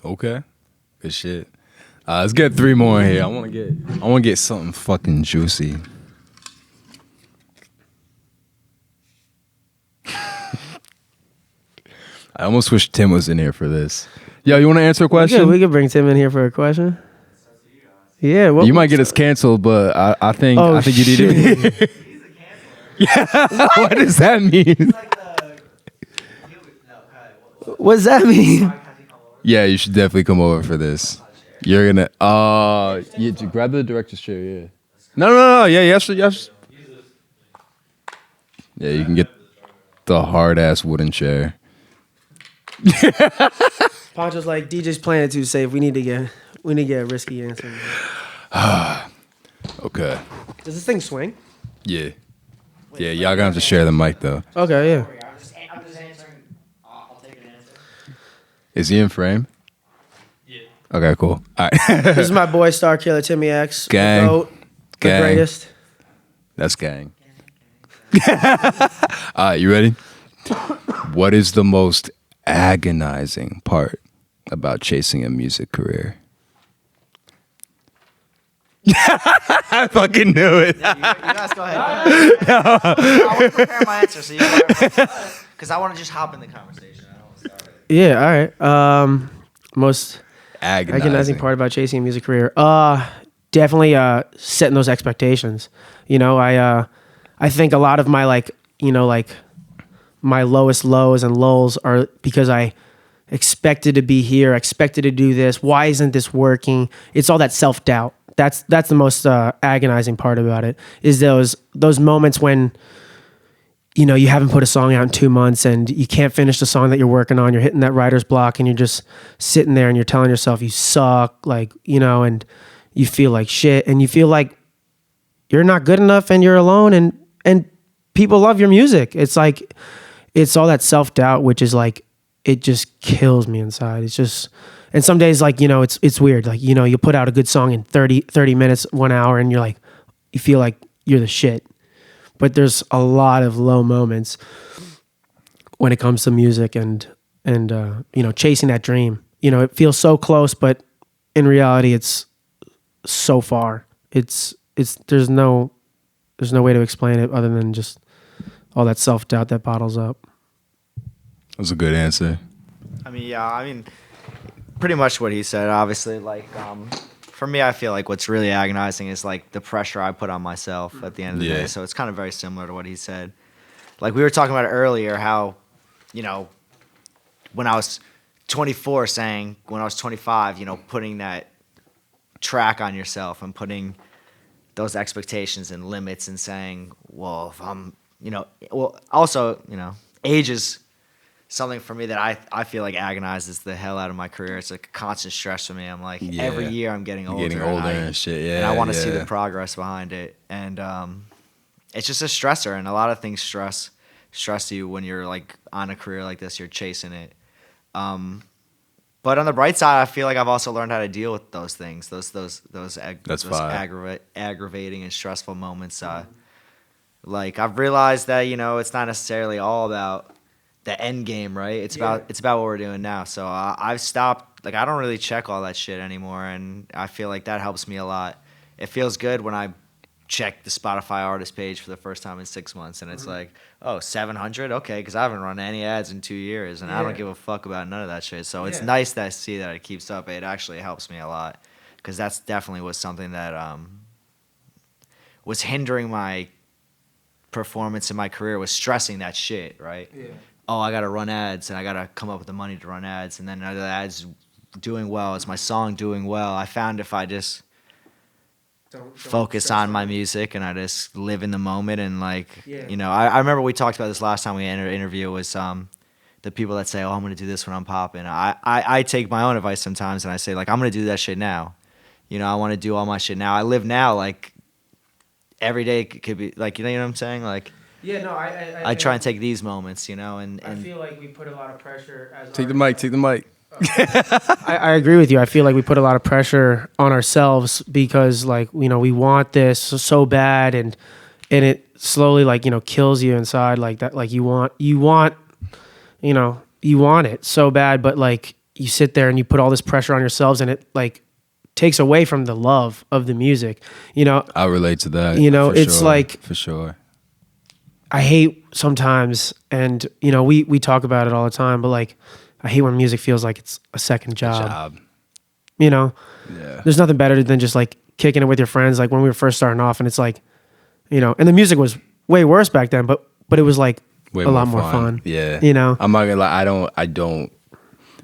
Okay, good shit. Let's get 3 more in here. I want to get something fucking juicy. I almost wish Tim was in here for this. Yo, you want to answer a question? We could bring Tim in here for a question. Yeah, you might get us canceled, but I think you need to be. Yeah, what does that mean? What does that mean? Yeah, you should definitely come over for this. You're gonna grab the director's chair. Yeah. No. Yeah, yes. Yeah, you can get the hard ass wooden chair. Poncho's like, DJ's playing it too safe. We need to get a risky answer. Okay. Does this thing swing? Yeah. Yeah, y'all gonna have to share the mic though. Okay, yeah. I'm just answering. I'll take an answer. Is he in frame? Yeah. Okay, cool. All right. This is my boy, Star Killer Timmy X. Gang. The GOAT, the Gang. greatest. That's gang. All right, you ready? What is the most agonizing part about chasing a music career? I fucking knew it. Yeah, you guys go ahead. I want to prepare my answer, so you because I want to just hop in the conversation. I don't want to start it. Yeah, all right. Most Agonizing part about chasing a music career. Definitely setting those expectations. I think a lot of my my lowest lows and lulls are because I expected to be here, expected to do this. Why isn't this working? It's all that self-doubt. That's the most agonizing part about it, is those moments when you haven't put a song out in 2 months and you can't finish the song that you're working on. You're hitting that writer's block and you're just sitting there and you're telling yourself you suck, and you feel like shit and you feel like you're not good enough and you're alone and people love your music. It's like, it's all that self-doubt, which is like, it just kills me inside. It's just, and some days it's weird. Like, you put out a good song in 30 minutes, 1 hour, and you feel like you're the shit. But there's a lot of low moments when it comes to music and chasing that dream. It feels so close, but in reality, it's so far. There's no way to explain it other than just all that self-doubt that bottles up. That's a good answer. I mean, pretty much what he said. Obviously, for me, I feel like what's really agonizing is like the pressure I put on myself at the end of the day. So it's kind of very similar to what he said. Like we were talking about it earlier, how, when I was 24, saying when I was 25, putting that track on yourself and putting those expectations and limits and saying, well, if I'm, also, age is something for me that I feel like agonizes the hell out of my career. It's like a constant stress for me. I'm like, every year I'm getting older. Getting older and shit, yeah. And I want to see the progress behind it. And it's just a stressor, and a lot of things stress you when you're like on a career like this, you're chasing it. But on the bright side, I feel like I've also learned how to deal with those things, those aggravating and stressful moments. Like I've realized that, you know, it's not necessarily all about the end game, right? It's about what we're doing now. So I've stopped, like I don't really check all that shit anymore, and I feel like that helps me a lot. It feels good when I check the Spotify artist page for the first time in 6 months, and it's like, oh, 700, okay, because I haven't run any ads in 2 years, and I don't give a fuck about none of that shit. So it's nice that I see that it keeps up. It actually helps me a lot, because that's definitely was something that was hindering my performance in my career, was stressing that shit, right? Yeah. Oh, I gotta run ads, and I gotta come up with the money to run ads, and then are the ads doing well? Is my song doing well? I found if I just don't focus on my music and I just live in the moment, and like, you know, I remember we talked about this last time we entered an interview, was the people that say, oh, I'm gonna do this when I'm popping. I take my own advice sometimes, and I say, like, I'm gonna do that shit now. You know, I want to do all my shit now. I live now, like every day could be like, you know what I'm saying? Like, yeah, no, I try and take these moments, you know, and I feel like we put a lot of pressure as Take the mic. I agree with you. I feel like we put a lot of pressure on ourselves because, like, you know, we want this so bad, and it slowly, like, you know, kills you inside, like that. Like you want, you know, you want it so bad, but like you sit there and you put all this pressure on yourselves, and it like takes away from the love of the music. You know, I relate to that. You know, it's sure, like, for sure. I hate sometimes, and you know, we talk about it all the time, but like, I hate when music feels like it's a second job. You know, there's nothing better than just like kicking it with your friends. Like when we were first starting off, and it's like, you know, and the music was way worse back then, but it was like a lot more fun. Yeah, you know, I'm not gonna lie. I don't,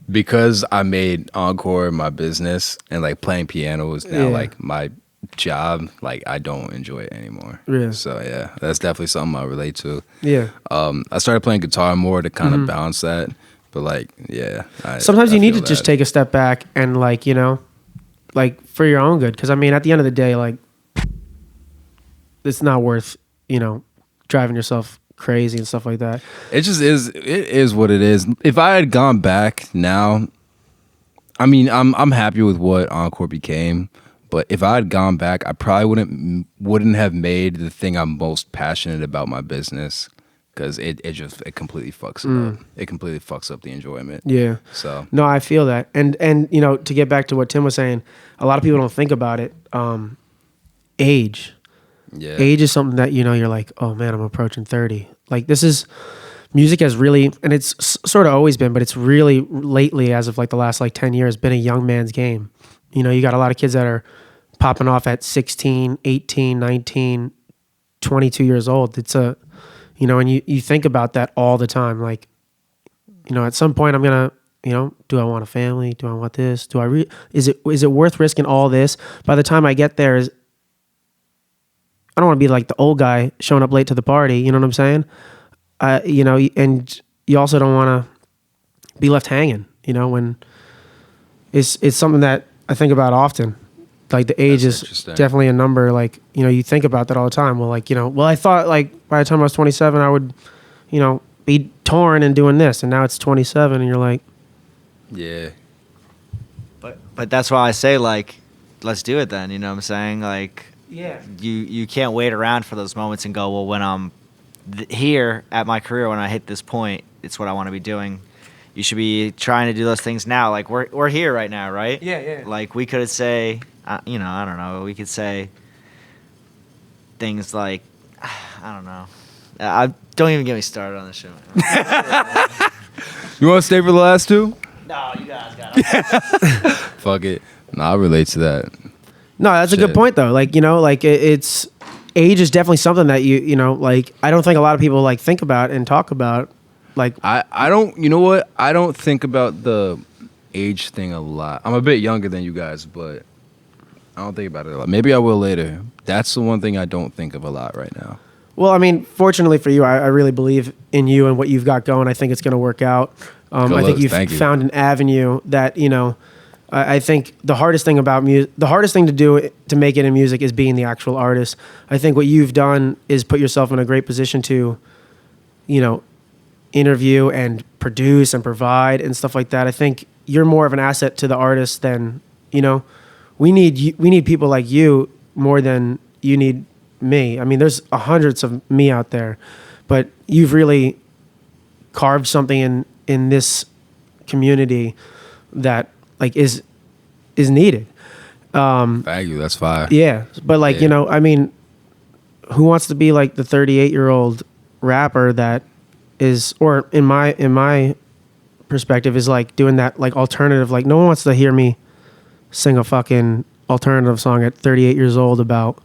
because I made Encore my business, and like playing piano is now like my job. Like I don't enjoy it anymore. Yeah. So yeah, that's definitely something I relate to. Yeah. I started playing guitar more to kind of balance that. But like, yeah. Sometimes you need to just take a step back and like, you know, like for your own good. Because I mean, at the end of the day, like, it's not worth, you know, driving yourself crazy and stuff like that. It just is. It is what it is. If I had gone back now, I mean, I'm happy with what Encore became. But if I had gone back, I probably wouldn't have made the thing I'm most passionate about my business. Because it completely fucks it up. It completely fucks up the enjoyment. Yeah. So no, I feel that. And you know, to get back to what Tim was saying, a lot of people don't think about it. Age. Yeah. Age is something that, you know, you're like, oh man, I'm approaching 30. Like music has really, and it's sort of always been, but it's really lately, as of like the last like 10 years, been a young man's game. You know, you got a lot of kids that are popping off at 16, 18, 19, 22 years old. You know, and you think about that all the time. Like, you know, at some point I'm going to, you know, do I want a family? Do I want this? Is it worth risking all this? By the time I get there, I don't want to be like the old guy showing up late to the party. You know what I'm saying? You know, and you also don't want to be left hanging, you know, when it's something that I think about often. Like the age is definitely a number. Like, you know, you think about that all the time. Well, like, you know, I thought like by the time I was 27, I would, you know, be touring and doing this, and now it's 27, and you're like, yeah. But that's why I say, like, let's do it then. You know what I'm saying? Like, yeah. You can't wait around for those moments and go, well, when I'm here at my career, when I hit this point, it's what I want to be doing. You should be trying to do those things now. Like we're here right now, right? Yeah. Like we could say. You know, I don't know. We could say things like, I don't know. Don't even get me started on this show. You want to stay for the last two? No, you guys got it. Fuck it. No, I relate to that. No, that's a good point though. Like, you know, like it's age is definitely something that you know, like I don't think a lot of people like think about and talk about. Like I don't. You know what? I don't think about the age thing a lot. I'm a bit younger than you guys, but I don't think about it a lot. Maybe I will later. That's the one thing I don't think of a lot right now. Well, I mean, fortunately for you, I really believe in you and what you've got going. I think it's going to work out. I think you've found an avenue that, you know, I think the hardest thing about the hardest thing to do to make it in music is being the actual artist. I think what you've done is put yourself in a great position to, you know, interview and produce and provide and stuff like that. I think you're more of an asset to the artist than, you know, we need people like you more than you need me. I mean, there's hundreds of me out there, but you've really carved something in this community that like is needed. Thank you. That's fire. Yeah, but like you know, I mean, who wants to be like the 38-year-old rapper that is, or in my perspective, is like doing that like alternative. Like no one wants to hear me sing a fucking alternative song at 38 years old about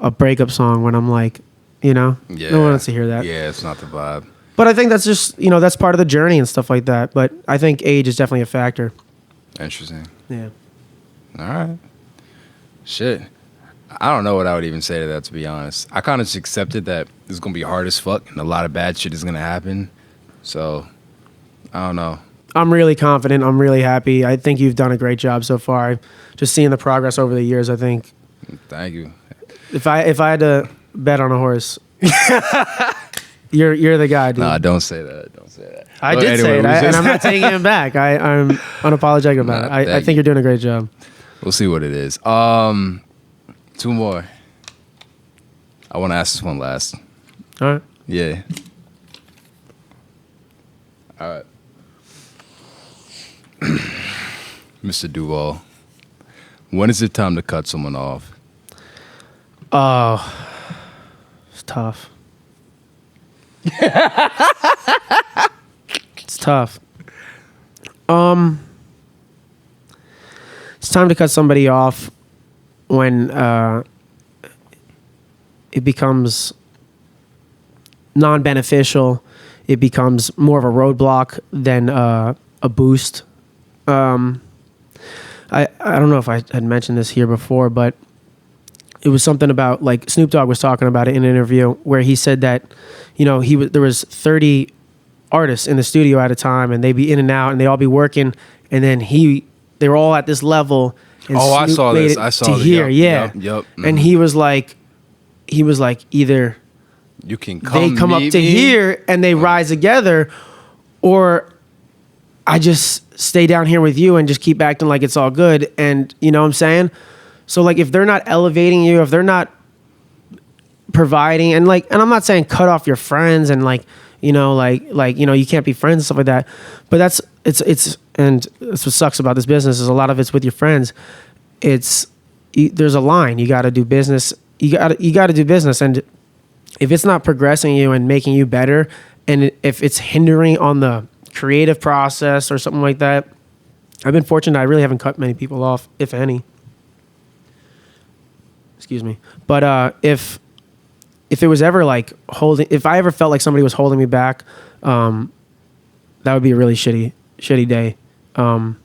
a breakup song when I'm like, you know, no one wants to hear that. Yeah, it's not the vibe. But I think that's just, you know, that's part of the journey and stuff like that. But I think age is definitely a factor. Interesting. Yeah. All right. Shit. I don't know what I would even say to that, to be honest. I kind of just accepted that it's going to be hard as fuck and a lot of bad shit is going to happen. So, I don't know. I'm really confident. I'm really happy. I think you've done a great job so far. Just seeing the progress over the years, I think. Thank you. If I had to bet on a horse, you're the guy, dude. Nah, don't say that. Don't say that. I did say it, and I'm not taking it back. I'm unapologetic about it. I think you're doing a great job. We'll see what it is. 2 more. I want to ask this one last. All right. Yeah. All right. Mr. Duval, when is it time to cut someone off? Oh, it's tough. It's tough. It's time to cut somebody off when it becomes non-beneficial. It becomes more of a roadblock than a boost. I don't know if I had mentioned this here before, but it was something about, like, Snoop Dogg was talking about it in an interview where he said that, you know, there was 30 artists in the studio at a time, and they'd be in and out, and they'd all be working, and then they were all at this level. And I saw this. I saw to here, yep. Mm-hmm. And he was like, either you can they come up to here and they rise together, or I just stay down here with you and just keep acting like it's all good. And you know what I'm saying? So like, if they're not elevating you, if they're not providing, and I'm not saying cut off your friends and like, you know, like, you know, you can't be friends and stuff like that. But and that's what sucks about this business, is a lot of it's with your friends. There's a line. You got to do business. You got to do business. And if it's not progressing you and making you better, and if it's hindering on the creative process or something like that, I've been fortunate. I really haven't cut many people off, if any. Excuse me. But if it was ever like if I ever felt like somebody was holding me back, that would be a really shitty day. I'm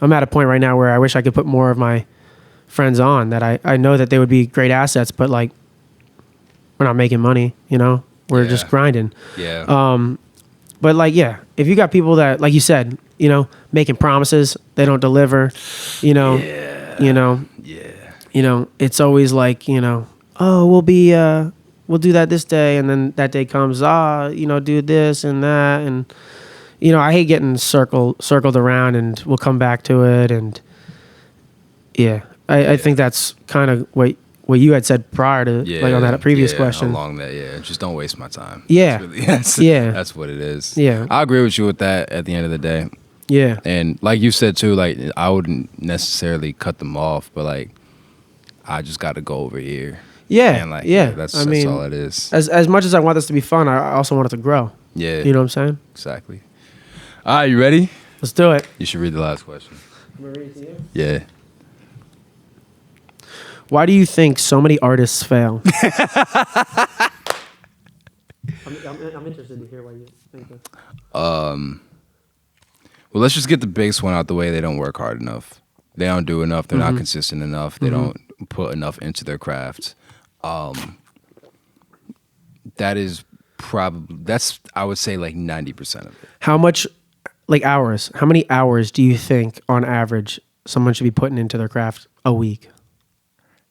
at a point right now where I wish I could put more of my friends on, that I know that they would be great assets, but like, we're not making money, you know, we're just grinding. Yeah. But like, yeah, if you got people that, like you said, you know, making promises, they don't deliver, you know, it's always like, you know, oh, we'll do that this day. And then that day comes, you know, do this and that. And, you know, I hate getting circled around, and we'll come back to it. And yeah, I think that's kind of what you had said prior to, like, on that previous question. Along that, just don't waste my time. Yeah. That's what it is. Yeah. I agree with you with that at the end of the day. Yeah. And like you said too, like, I wouldn't necessarily cut them off, but like, I just got to go over here. Yeah. And like, that's all it is. As much as I want this to be fun, I also want it to grow. Yeah. You know what I'm saying? Exactly. All right, you ready? Let's do it. You should read the last question. I'm gonna read it to you? Yeah. Why do you think so many artists fail? I'm interested to hear why you think that. Well, let's just get the biggest one out the way. They don't work hard enough. They don't do enough. They're not consistent enough. They don't put enough into their craft. That is probably I would say like 90% of it. How much, like hours? How many hours do you think on average someone should be putting into their craft a week?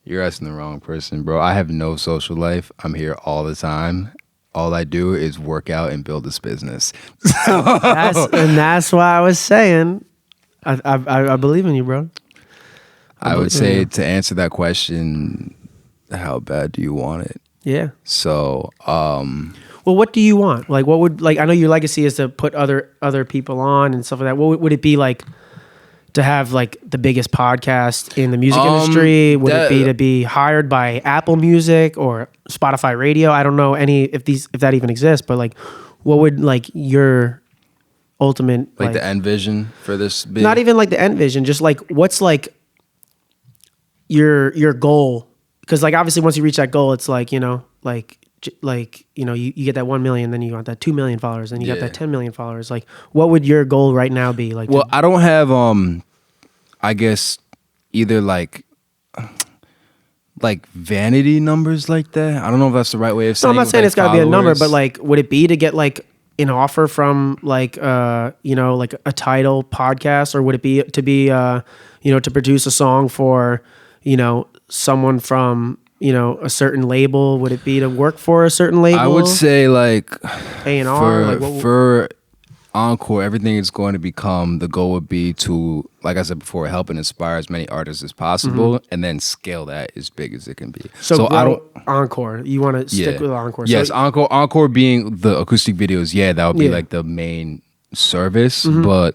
You're asking the wrong person, bro. I have no social life. I'm here all the time. All I do is work out and build this business. That's why I was saying, I believe in you, bro. I would say to answer that question, how bad do you want it? Yeah. So, well, what do you want? Like, what would, like, I know your legacy is to put other people on and stuff like that. What would it be like to have like the biggest podcast in the music industry? Would it be to be hired by Apple Music or Spotify Radio? I don't know if that even exists, but like, what would like your ultimate like the end vision for this be? Not even like the end vision, just like what's like your goal? Because like obviously once you reach that goal, it's like, you know, you get that 1 million, then you want that 2 million followers, then you got that 10 million followers. Like, what would your goal right now be? Like, well, I don't have I guess either like vanity numbers like that. I don't know if that's the right way of saying. No, I'm not saying it's got to be a number, but like, would it be to get like an offer from like you know, like a title podcast, or would it be to be you know, to produce a song for, you know, someone from, you know, a certain label? Would it be to work for a certain label? I would say like A&R, for Encore, everything is going to become, the goal would be to, like I said before, help and inspire as many artists as possible, and then scale that as big as it can be. So I don't Encore. You want to stick with Encore? Yes, so, Encore being the acoustic videos. Yeah, that would be like the main service, but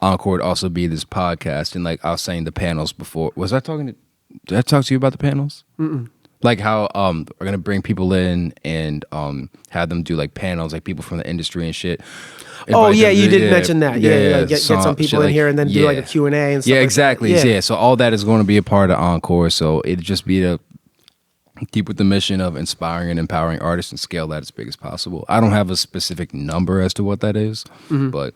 Encore would also be this podcast, and like I was saying, the panels before. Did I talk to you about the panels? Like how we're gonna bring people in and have them do like panels, like people from the industry and shit. Oh yeah, you did mention that. Yeah, get some people in here and then do like a Q&A and stuff. Yeah, exactly. Like yeah, so all that is going to be a part of Encore. So it'd just be to keep with the mission of inspiring and empowering artists and scale that as big as possible. I don't have a specific number as to what that is, but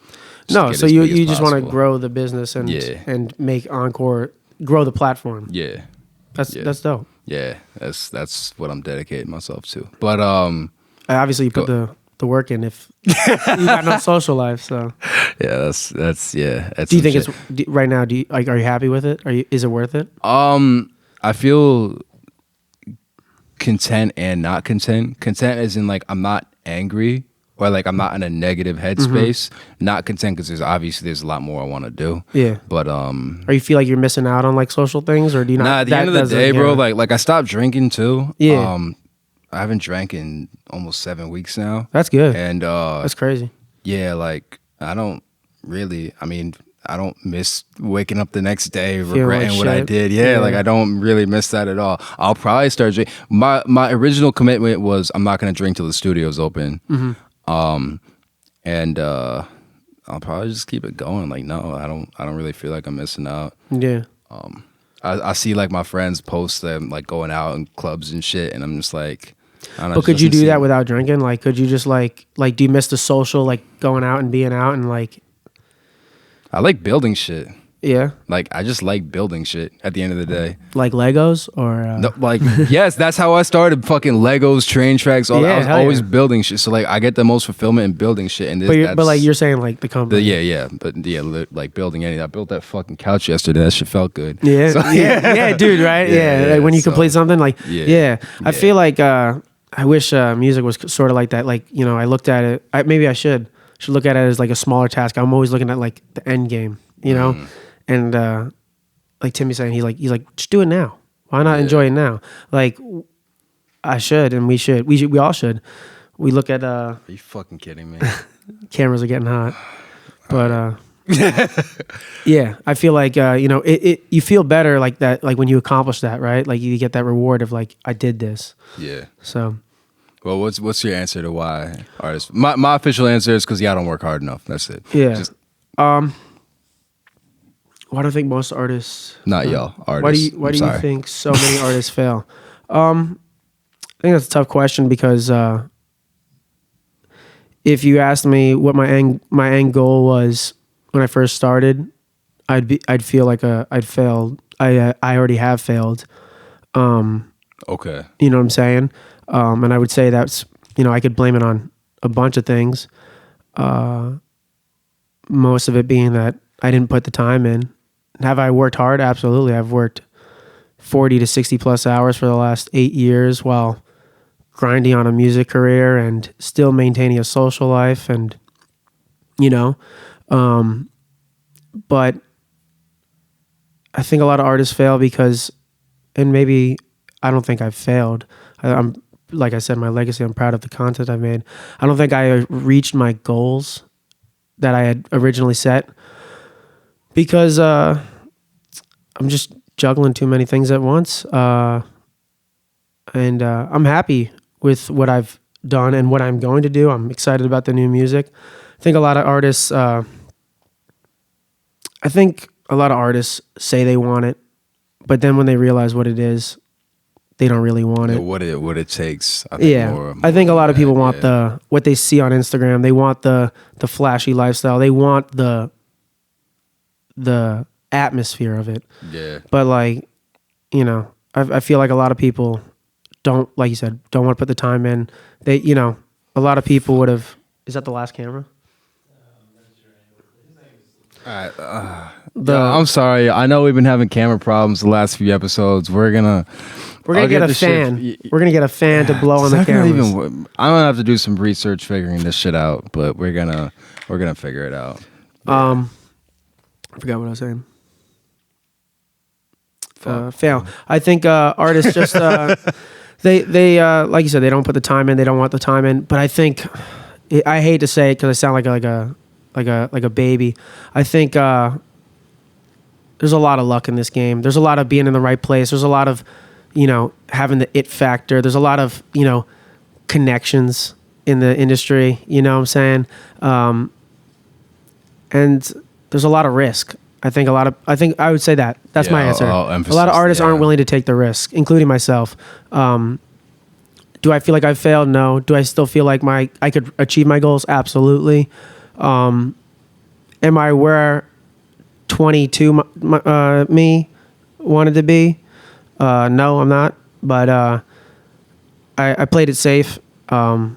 no. So you just want to grow the business and make Encore grow the platform. Yeah, that's dope. Yeah, that's what I'm dedicating myself to. But obviously you put the work in if you got no social life. So yeah, that's do you think it's right now? Are you happy with it? Is it worth it? I feel content and not content. Content is in like I'm not angry or like I'm not in a negative headspace. Not content because there's a lot more I want to do. Yeah. But or you feel like you're missing out on like social things, or do you not? Nah, at the end of the day, bro, like I stopped drinking too. Yeah. I haven't drank in almost 7 weeks now. That's good. And that's crazy. Yeah, like I don't miss waking up the next day regretting what I did. Yeah, like I don't really miss that at all. I'll probably start drinking. My original commitment was I'm not going to drink till the studio's open. And I'll probably just keep it going. Like no, I don't really feel like I'm missing out. Yeah. I see like my friends post them like going out in clubs and shit, and I'm just like, I don't know. But could you do that without drinking? Like, could you just like do you miss the social, like going out and being out and like? I like building shit. Yeah. Like I just like building shit at the end of the day. Like Legos or no, like yes, that's how I started. Fucking Legos, train tracks, all that. I was always building shit. So like I get the most fulfillment in building shit. And but like you're saying like the company. Like building anything. I built that fucking couch yesterday. That shit felt good. Yeah. So, yeah, dude, right? Yeah. Like when you complete something, like I feel like I wish music was sort of like that. Like, you know, I looked at it. Maybe I should look at it as like a smaller task. I'm always looking at like the end game, you know? And like Timmy's saying, he's like, just do it now. Why not enjoy it now? Like I should, and we all should. We look at Are you fucking kidding me? Cameras are getting hot. But yeah, I feel like you know, you feel better like that, like when you accomplish that, right? Like you get that reward of like, I did this. Yeah. So well, what's your answer to why artists? My official answer is because I don't work hard enough. That's it. Yeah. Why do I think most artists? Not y'all artists. Why do you think so many artists fail? I think that's a tough question because if you asked me what my end goal was when I first started, I'd feel like I'd failed. I already have failed. Okay. You know what I'm saying? And I would say that's I could blame it on a bunch of things. Most of it being that I didn't put the time in. Have I worked hard? Absolutely. I've worked 40 to 60 plus hours for the last 8 years while grinding on a music career and still maintaining a social life, and but I think a lot of artists fail because, and maybe I don't think I've failed. I'm like I said, my legacy, I'm proud of the content I've made. I don't think I reached my goals that I had originally set because I'm just juggling too many things at once. And I'm happy with what I've done and what I'm going to do. I'm excited about the new music. I think a lot of artists say they want it, but then when they realize what it is, they don't really want it. What it takes. I think I think a lot of people want what they see on Instagram. They want the flashy lifestyle. They want the atmosphere of it. Yeah. But I feel like a lot of people don't, like you said, don't want to put the time in. They, a lot of people would have. Is that the last camera? All right. I'm sorry. I know we've been having camera problems the last few episodes. We're gonna get a fan. We're gonna get a fan to blow on the cameras. I'm gonna have to do some research figuring this shit out, but we're gonna figure it out. I forgot what I was saying. Fail. I think artists just they like you said, they don't put the time in. They don't want the time in. But I think I hate to say it because I sound like a baby. I think there's a lot of luck in this game. There's a lot of being in the right place. There's a lot of having the it factor. There's a lot of connections in the industry. You know what I'm saying? And there's a lot of risk. I think I would say that. That's my answer. A lot of artists aren't willing to take the risk, including myself. Do I feel like I've failed? No. Do I still feel like I could achieve my goals? Absolutely. Am I where 22 me wanted to be? No, I'm not. But I played it safe. And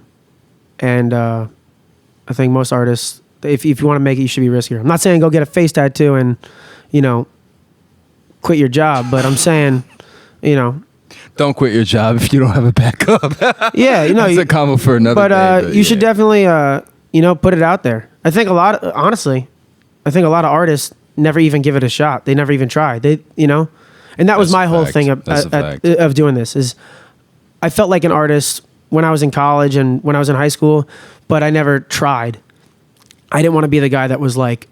I think most artists, if you want to make it, you should be riskier. I'm not saying go get a face tattoo and, quit your job, but I'm saying, don't quit your job if you don't have a backup. Yeah, that's a comment for another day. But you should definitely, put it out there. I think a lot of artists never even give it a shot. They never even try. And that was my whole thing of doing this is I felt like an artist when I was in college and when I was in high school, but I never tried. I didn't want to be the guy that was like,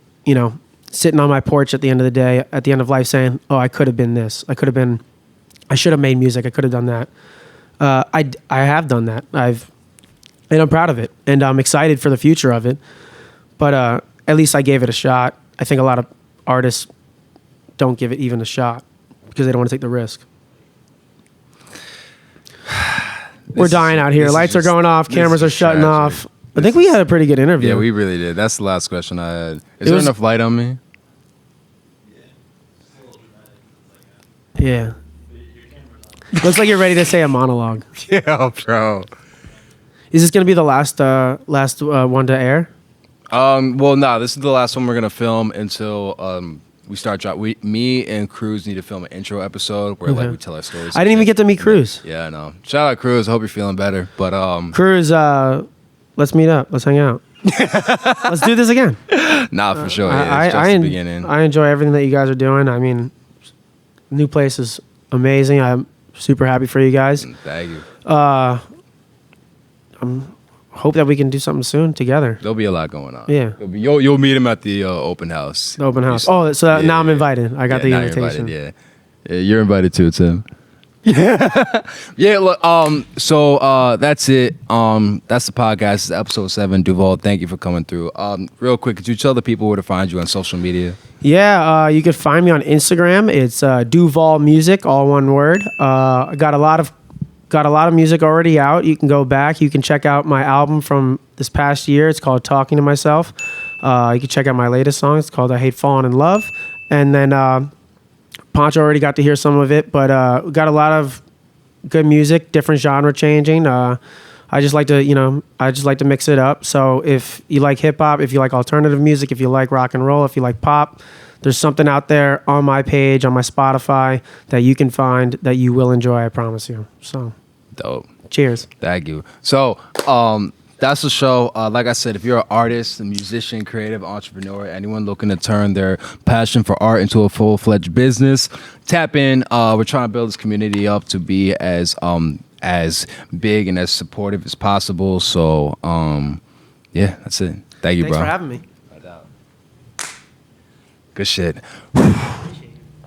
sitting on my porch at the end of the day, at the end of life saying, oh, I could have been this. I should have made music. I could have done that. I have done that. And I'm proud of it. And I'm excited for the future of it. But at least I gave it a shot. I think a lot of artists don't give it even a shot because they don't want to take the risk. We're dying out here. Lights are going off. Cameras are shutting off. I think we had a pretty good interview. Yeah, we really did. That's the last question I had. Is there enough light on me? Yeah. Looks like you're ready to say a monologue. Yeah, bro. Is this going to be the last one to air? Well, no. This is the last one we're gonna film until we start drop. Me and Cruz need to film an intro episode where we tell our stories. I didn't even get to meet Cruz. Yeah, I know. Shout out Cruz. Hope you're feeling better. But Cruz, let's meet up. Let's hang out. Let's do this again. Nah, for sure. Yeah, it's just the beginning. I enjoy everything that you guys are doing. I mean, new place is amazing. I'm super happy for you guys. Thank you. Hope that we can do something soon together. There'll be a lot going on. Yeah. You'll meet him at the open house. The open house. Oh, so now I'm invited. I got the invitation. Yeah, you're invited too, Tim. Yeah. Look. So that's it. That's the podcast. This is episode 7. Duval, thank you for coming through. Real quick, could you tell the people where to find you on social media? Yeah. You could find me on Instagram. It's Duval Music, all one word. I got a lot of music already out. You can go back. You can check out my album from this past year. It's called Talking to Myself. You can check out my latest song. It's called I Hate Falling in Love. And then Poncho already got to hear some of it, but we got a lot of good music, different genre changing. I just like to mix it up. So if you like hip hop, if you like alternative music, if you like rock and roll, if you like pop, there's something out there on my page, on my Spotify, that you can find that you will enjoy, I promise you. So Dope. cheers. Thank you. So, that's the show. Like I said, if you're an artist, a musician, creative, entrepreneur, anyone looking to turn their passion for art into a full-fledged business, tap in. We're trying to build this community up to be as big and as supportive as possible. So, yeah, that's it. Thank you, Thanks bro. for having me. Good shit.